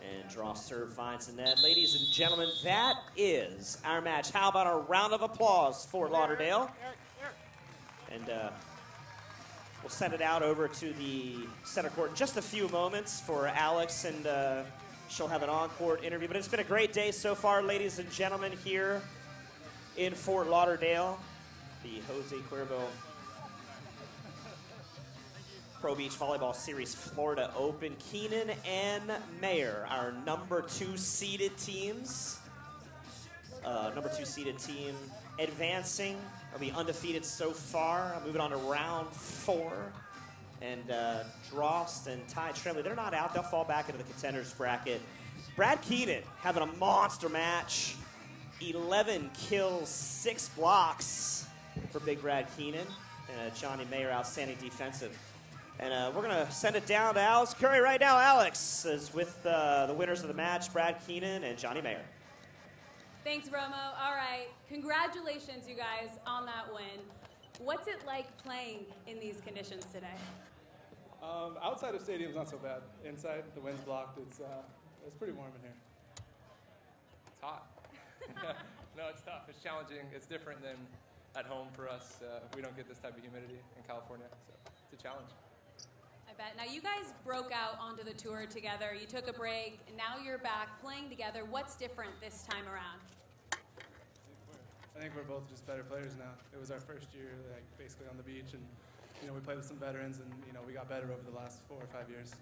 And Drost serve finds the net. Ladies and gentlemen, that is our match. How about a round of applause for Lauderdale? And we'll send it out over to the center court in just a few moments for Alex, and she'll have an on-court interview. But it's been a great day so far, ladies and gentlemen, here in Fort Lauderdale. The Jose Cuervo Pro Beach Volleyball Series Florida Open. Keenan and Mayer, our number 2 seeded teams. Number 2 seeded team advancing. They'll be undefeated so far. Moving on to round 4. And Drost and Tramblie, they're not out. They'll fall back into the contenders bracket. Brad Keenan having a monster match. 11 kills, 6 blocks for big Brad Keenan. And Johnny Mayer, outstanding defensive. And we're going to send it down to Alex Curry right now. Alex is with the winners of the match, Brad Keenan and Johnny Mayer. Thanks, Romo. All right. Congratulations, you guys, on that win. What's it like playing in these conditions today? Outside of stadium's not so bad. Inside, the wind's blocked. It's pretty warm in here. It's hot. No, it's tough. It's challenging. It's different than at home for us. We don't get this type of humidity in California, so it's a challenge. I bet. Now, you guys broke out onto the tour together. You took a break, and now you're back playing together. What's different this time around? I think we're both just better players now. It was our first year, like, basically on the beach, and we played with some veterans, and we got better over the last 4 or 5 years.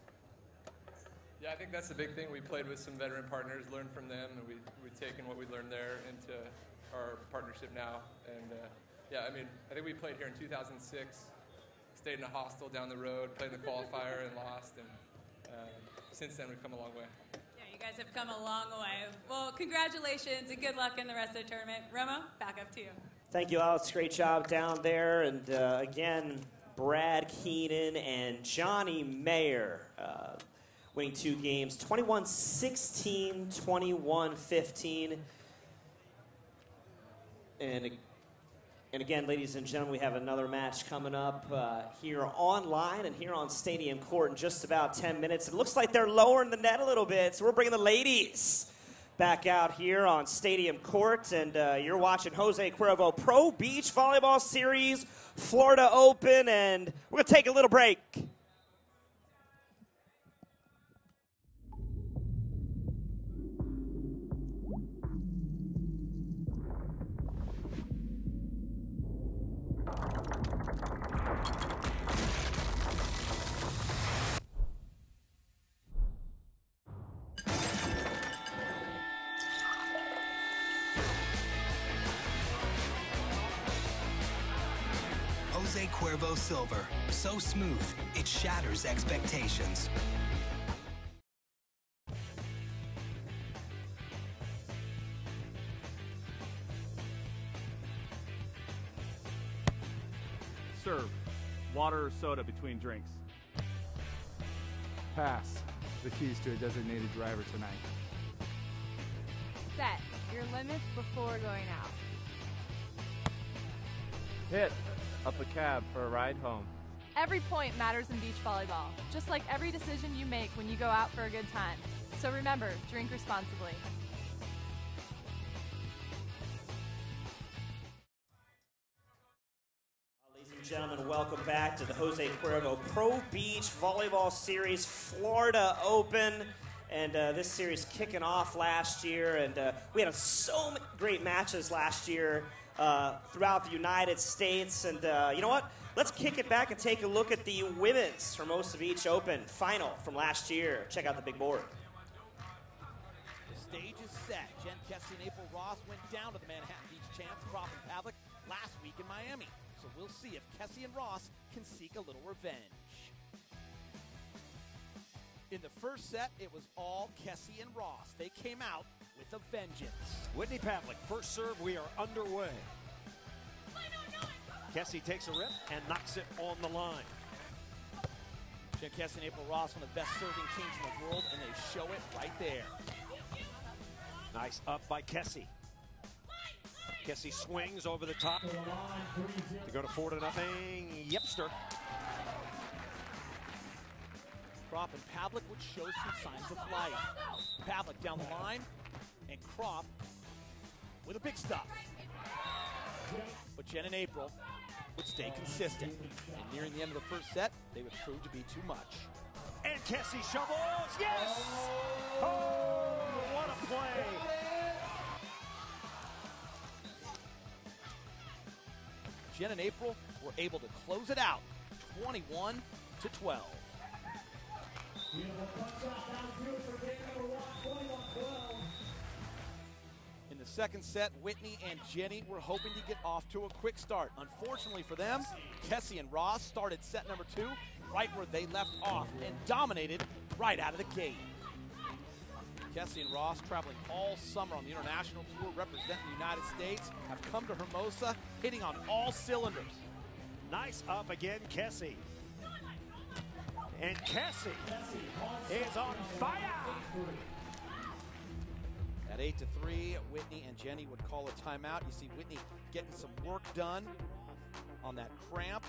Yeah, I think that's the big thing. We played with some veteran partners, learned from them, and we've taken what we learned there into our partnership now. And yeah, I mean, I think we played here in 2006, stayed in a hostel down the road, played in the qualifier and lost, and since then we've come a long way. You guys have come a long way. Well, congratulations and good luck in the rest of the tournament. Romo, back up to you. Thank you, Alex. Great job down there. And again, Brad Keenan and Johnny Mayer winning 2 games, 21-16, 21-15. And again, ladies and gentlemen, we have another match coming up here online and here on Stadium Court in just about 10 minutes. It looks like they're lowering the net a little bit, so we're bringing the ladies back out here on Stadium Court. And you're watching Jose Cuervo Pro Beach Volleyball Series Florida Open, and we're going to take a little break. Jose Cuervo Silver. So smooth, it shatters expectations. Serve. Water or soda between drinks. Pass. The keys to a designated driver tonight. Set your limits before going out. Hit. Up a cab for a ride home. Every point matters in beach volleyball, just like every decision you make when you go out for a good time. So remember, drink responsibly. Ladies and gentlemen, welcome back to the Jose Cuervo Pro Beach Volleyball Series Florida Open. And this series kicking off last year, and we had so many great matches last year throughout the United States. And you know what? Let's kick it back and take a look at the women's Hermosa Beach Open final from last year. Check out the big board. The stage is set. Jen Kessie and April Ross went down to the Manhattan Beach champs, Prof and Pavlik, last week in Miami. So we'll see if Kessie and Ross can seek a little revenge. In the first set, it was all Kessie and Ross. They came out with a vengeance. Whitney Pavlik, first serve, we are underway. I don't know it. Kessie takes a rip and knocks it on the line. Jen Kessie and April Ross, one of the best serving teams in the world, and they show it right there. Nice up by Kessie. Kessie swings over the top to go to 4-0. Yepster. Krop and Pavlik would show some signs of life. Pavlik down the line, and Krop with a big stop. But Jen and April would stay consistent. And nearing the end of the first set, they would prove to be too much. And Kessie shovels. Yes! Oh, what a play. Jen and April were able to close it out, 21-12. In the second set, Whitney and Jenny were hoping to get off to a quick start. Unfortunately for them, Kessie and Ross started set number 2 right where they left off and dominated right out of the gate. Kessie and Ross, traveling all summer on the international tour representing the United States, have come to Hermosa hitting on all cylinders. Nice up again, Kessie. And Kessie is on fire. At 8-3, Whitney and Jenny would call a timeout. You see Whitney getting some work done on that cramp.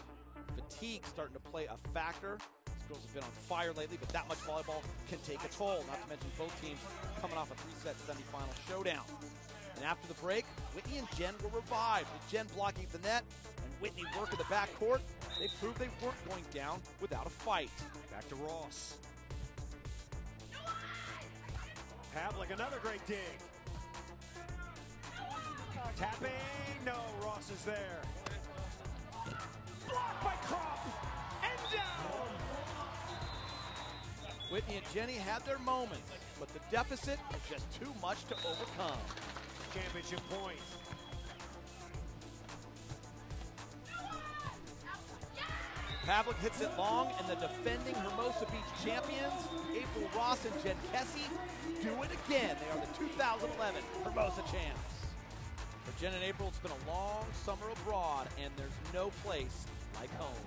Fatigue starting to play a factor. These girls have been on fire lately, but that much volleyball can take a toll. Not to mention both teams coming off a 3-set semifinal showdown. And after the break, Whitney and Jen were revived, with Jen blocking at the net and Whitney working the backcourt. They proved they weren't going down without a fight. Back to Ross. Pavlik, another great dig. Tapping, no, Ross is there. Blocked by Krop, and down. Whitney and Jenny had their moments, but the deficit was just too much to overcome. Championship point. Pavlik hits it long, and the defending Hermosa Beach champions, April Ross and Jen Kessie, do it again. They are the 2011 Hermosa champs. For Jen and April, it's been a long summer abroad, and there's no place like home.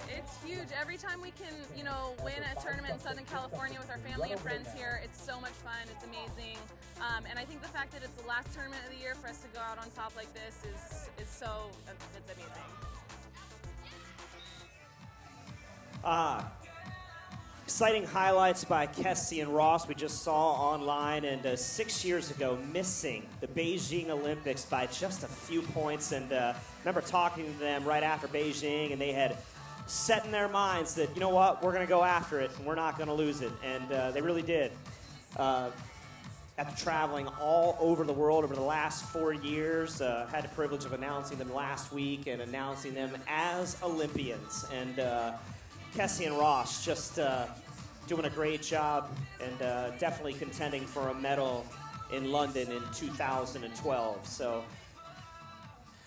It's huge. Every time we can, win a tournament in Southern California with our family and friends here, it's so much fun. It's amazing. And I think the fact that it's the last tournament of the year for us to go out on top like this is it's amazing. Exciting highlights by Kessie and Ross we just saw online, and 6 years ago missing the Beijing Olympics by just a few points. And remember talking to them right after Beijing, and they had set in their minds that, you know what, we're going to go after it and we're not going to lose it. And they really did. After traveling all over the world over the last 4 years, had the privilege of announcing them last week and announcing them as Olympians. And Kessie and Ross just doing a great job and definitely contending for a medal in London in 2012. So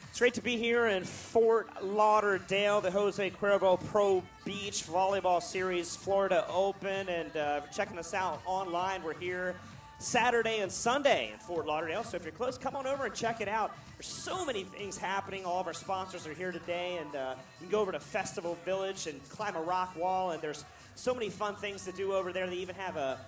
it's great to be here in Fort Lauderdale, the Jose Cuervo Pro Beach Volleyball Series Florida Open. And checking us out online, we're here Saturday and Sunday in Fort Lauderdale. So if you're close, come on over and check it out. There's so many things happening. All of our sponsors are here today, and you can go over to Festival Village and climb a rock wall, and there's so many fun things to do over there. They even have a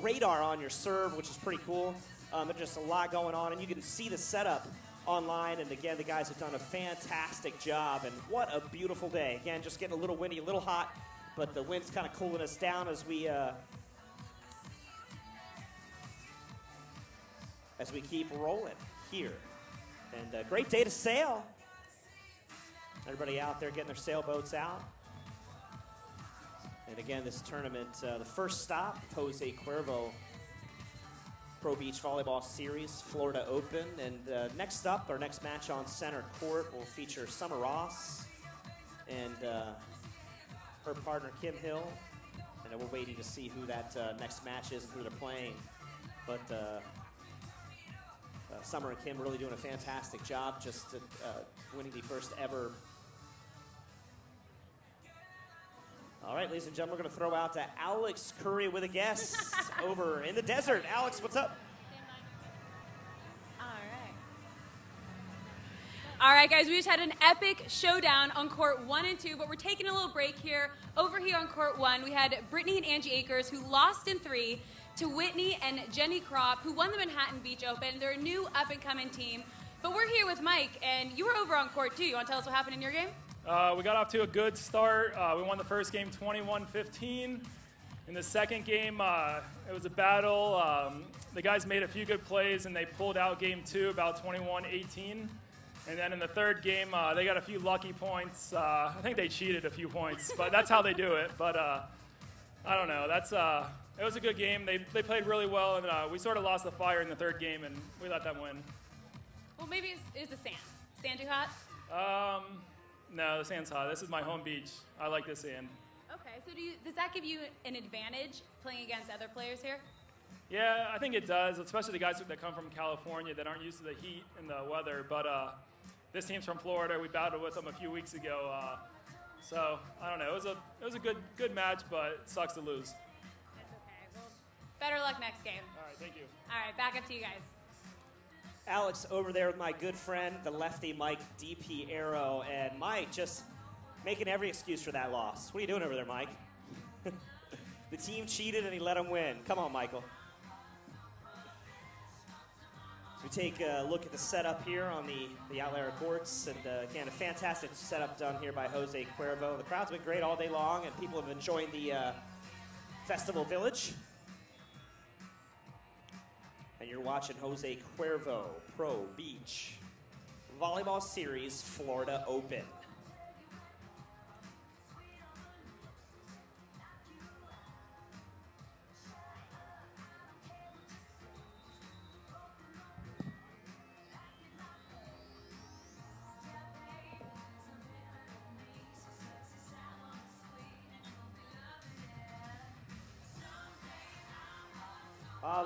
radar on your serve, which is pretty cool. There's just a lot going on, and you can see the setup online. And again, the guys have done a fantastic job, and what a beautiful day. Again, just getting a little windy, a little hot, but the wind's kind of cooling us down as we keep rolling here. And great day to sail. Everybody out there getting their sailboats out. And again, this tournament, the first stop, Jose Cuervo Pro Beach Volleyball Series, Florida Open. And next up, our next match on center court will feature Summer Ross and her partner, Kim Hill. And we're waiting to see who that next match is and who they're playing. But Summer and Kim really doing a fantastic job, just winning the first ever. All right, ladies and gentlemen, we're going to throw out to Alex Curry with a guest over in the desert. Alex, what's up? All right, guys, we just had an epic showdown on court 1 and 2, but we're taking a little break here. Over here on court 1, we had Brittany and Angie Akers, who lost in 3 to Whitney and Jenny Kropp, who won the Manhattan Beach Open. They're a new up-and-coming team. But we're here with Mike, and you were over on court 2. You want to tell us what happened in your game? We got off to a good start. We won the first game 21-15. In the second game, it was a battle. The guys made a few good plays, and they pulled out game 2 about 21-18. And then in the third game, they got a few lucky points. I think they cheated a few points, but that's how they do it. But I don't know. It was a good game. They played really well, and we sort of lost the fire in the third game, and we let them win. Well, maybe it's the sand. Sand too hot? No, the sand's hot. This is my home beach. I like this sand. Okay, so does that give you an advantage playing against other players here? Yeah, I think it does, especially the guys that come from California that aren't used to the heat and the weather. But this team's from Florida. We battled with them a few weeks ago. So, I don't know. It was a good match, but it sucks to lose. That's okay. Well, better luck next game. All right, thank you. All right, back up to you guys. Alex over there with my good friend, the lefty Mike DP Arrow, and Mike just making every excuse for that loss. What are you doing over there, Mike? The team cheated and he let them win. Come on, Michael. So we take a look at the setup here on the Outlier courts, and again, a fantastic setup done here by Jose Cuervo. The crowd's been great all day long, and people have enjoyed the Festival Village. And you're watching Jose Cuervo Pro Beach Volleyball Series Florida Open.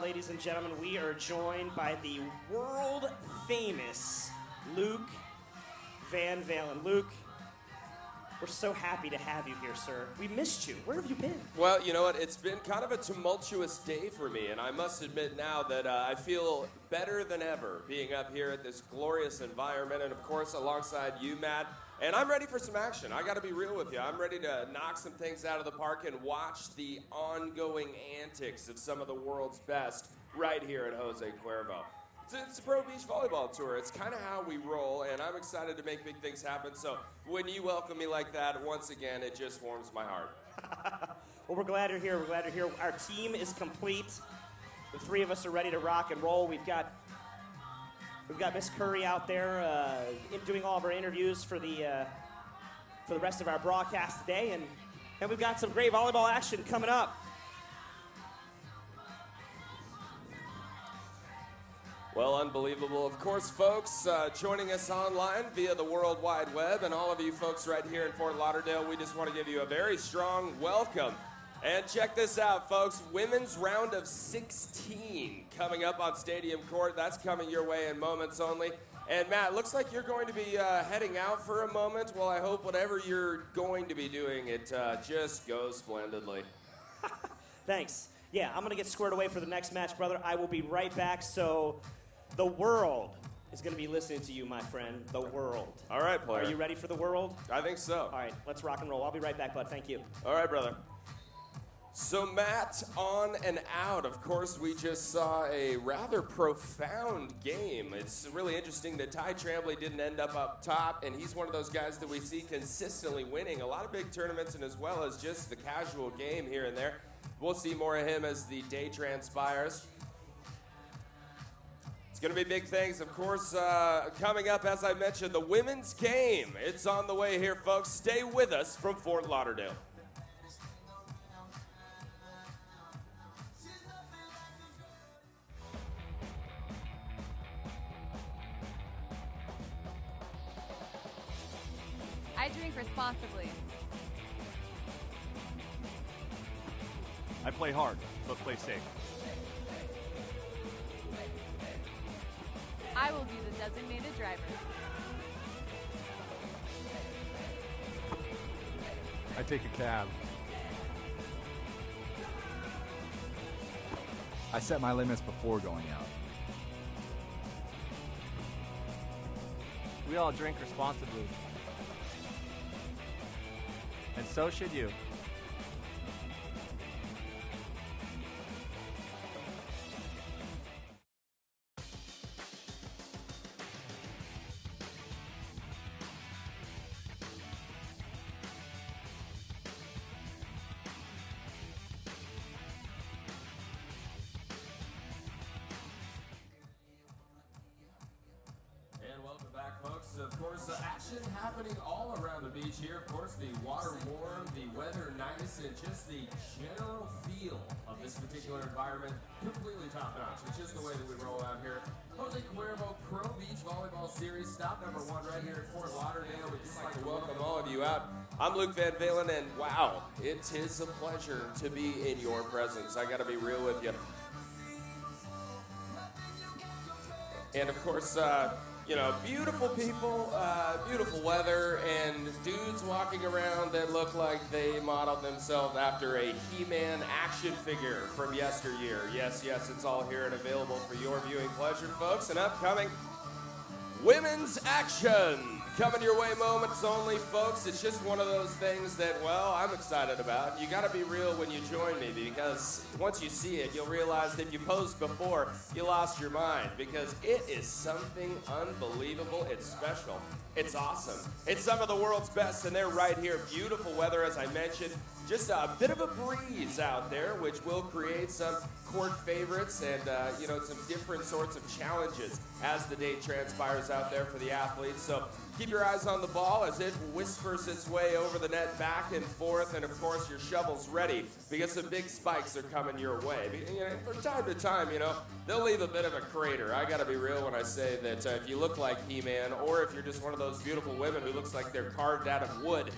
Ladies and gentlemen, we are joined by the world-famous Luke Van Valen. Luke, we're so happy to have you here, sir. We missed you. Where have you been? Well, you know what? It's been kind of a tumultuous day for me, and I must admit now that I feel better than ever being up here at this glorious environment, and of course, alongside you, Matt. And I'm ready for some action. I got to be real with you. I'm ready to knock some things out of the park and watch the ongoing antics of some of the world's best right here at Jose Cuervo. It's a Pro Beach Volleyball Tour. It's kind of how we roll, and I'm excited to make big things happen. So when you welcome me like that, once again, it just warms my heart. Well, we're glad you're here. We're glad you're here. Our team is complete. The three of us are ready to rock and roll. We've got Miss Curry out there doing all of our interviews for the rest of our broadcast today, and we've got some great volleyball action coming up. Well, unbelievable. Of course, folks, joining us online via the World Wide Web, and all of you folks right here in Fort Lauderdale, we just want to give you a very strong welcome. And check this out, folks. Women's round of 16 coming up on Stadium Court. That's coming your way in moments only. And, Matt, looks like you're going to be heading out for a moment. Well, I hope whatever you're going to be doing, it just goes splendidly. Thanks. Yeah, I'm going to get squared away for the next match, brother. I will be right back. So the world is going to be listening to you, my friend. The world. All right, player. Are you ready for the world? I think so. All right, let's rock and roll. I'll be right back, bud. Thank you. All right, brother. So, Matt, on and out, of course, we just saw a rather profound game. It's really interesting that Ty Tramblie didn't end up top, and he's one of those guys that we see consistently winning a lot of big tournaments and as well as just the casual game here and there. We'll see more of him as the day transpires. It's going to be big things, of course, coming up, as I mentioned, the women's game. It's on the way here, folks. Stay with us from Fort Lauderdale. I drink responsibly. I play hard, but play safe. I will be the designated driver. I take a cab. I set my limits before going out. We all drink responsibly. And so should you. Of course, action happening all around the beach here. Of course, the water warm, the weather nice, and just the general feel of this particular environment completely top notch. It's just the way that we roll out here. Jose Cuervo Pro Beach Volleyball Series, stop number 1 right here in Fort Lauderdale. We'd just like to welcome all of you out. I'm Luke Van Valen, and wow, it is a pleasure to be in your presence. I got to be real with you. And of course, you know, beautiful people, beautiful weather, and dudes walking around that look like they modeled themselves after a He-Man action figure from yesteryear. Yes, yes, it's all here and available for your viewing pleasure, folks. And upcoming, women's action. Coming your way moments only, folks. It's just one of those things that, well, I'm excited about. You got to be real when you join me, because once you see it, you'll realize that if you posed before, you lost your mind, because it is something unbelievable. It's special. It's awesome. It's some of the world's best, and they're right here. Beautiful weather, as I mentioned. Just a bit of a breeze out there, which will create some court favorites and, you know, some different sorts of challenges as the day transpires out there for the athletes. So keep your eyes on the ball as it whispers its way over the net back and forth, and of course your shovel's ready because some big spikes are coming your way. You know, from time to time, you know, they'll leave a bit of a crater. I gotta be real when I say that if you look like He-Man, or if you're just one of those beautiful women who looks like they're carved out of wood,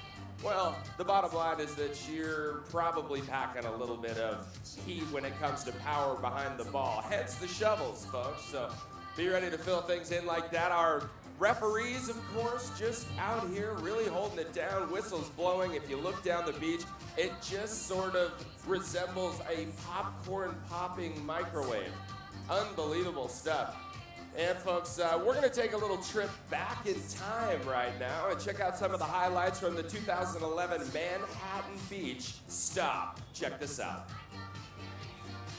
well, the bottom line is that you're probably packing a little bit of heat when it comes to power behind the ball. Hence the shovels, folks. So be ready to fill things in like that. Our referees, of course, just out here really holding it down, whistles blowing. If you look down the beach, it just sort of resembles a popcorn popping microwave. Unbelievable stuff. And folks, we're going to take a little trip back in time right now and check out some of the highlights from the 2011 Manhattan Beach stop. Check this out.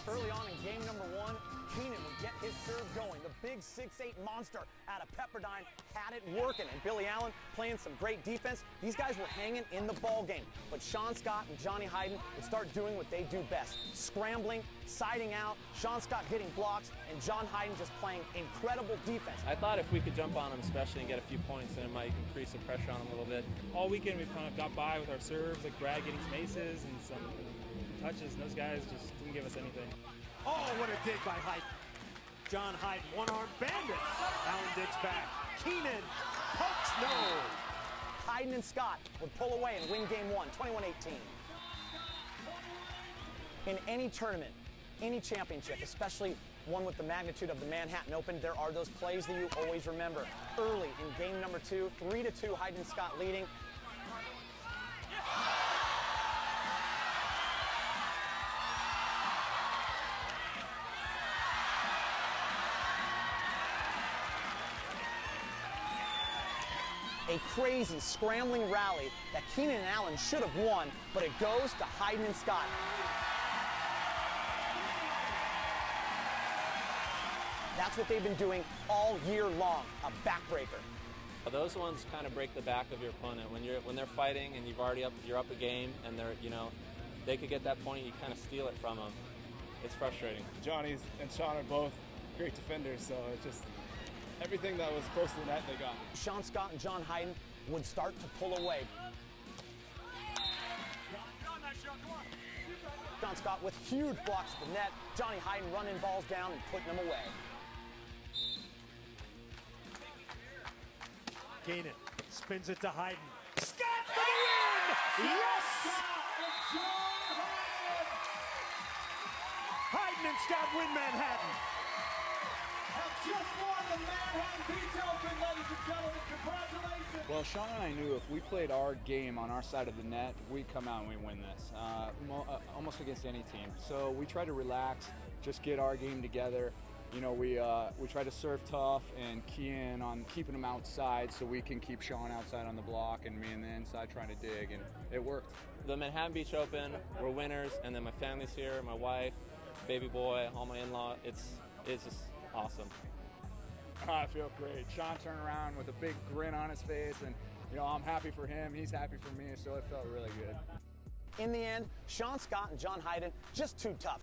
Early on in game number 1, Keenan would get his serve going. The big 6'8" monster out of Pepperdine had it working, and Billy Allen playing some great defense. These guys were hanging in the ball game, but Sean Scott and Johnny Hayden would start doing what they do best: scrambling, siding out, Sean Scott hitting blocks, and John Hayden just playing incredible defense. I thought if we could jump on them especially and get a few points, then it might increase the pressure on them a little bit. All weekend we've kind of got by with our serves, like Brad getting some aces and some touches, and those guys just didn't give us anything. Oh, what a dig by Hayden. John Hayden, one-arm bandit. Allen digs back. Keenan, pokes, no. Hayden and Scott would pull away and win game 1, 21-18. In any tournament, any championship, especially one with the magnitude of the Manhattan Open, there are those plays that you always remember. Early in game number 2, 3-2, Hayden and Scott leading. A crazy scrambling rally that Keenan and Allen should have won, but it goes to Hayden and Scott. That's what they've been doing all year long, a backbreaker. Those ones kind of break the back of your opponent when they're fighting and you're up a game, and they could get that point, you kind of steal it from them. It's frustrating. Johnny and Sean are both great defenders, so it's just everything that was close to the net, they got. Sean Scott and John Hayden would start to pull away. Sean Scott with huge blocks at the net. Johnny Hayden running balls down and putting them away. Keenan spins it to Hayden. Scott for the win! Yes! Hayden and Scott win Manhattan. Just won the Manhattan Beach Open, ladies and gentlemen. Congratulations. Well, Sean and I knew if we played our game on our side of the net, we'd come out and we'd win this, almost against any team. So we tried to relax, just get our game together, You know, we try to serve tough and key in on keeping them outside so we can keep Sean outside on the block and me on the inside trying to dig, and it worked. The Manhattan Beach Open, we're winners, and then my family's here, my wife, baby boy, all my in-law. It's just awesome. I feel great. Sean turned around with a big grin on his face, and you know, I'm happy for him, he's happy for me, so it felt really good. In the end, Sean Scott and John Hyden, just too tough.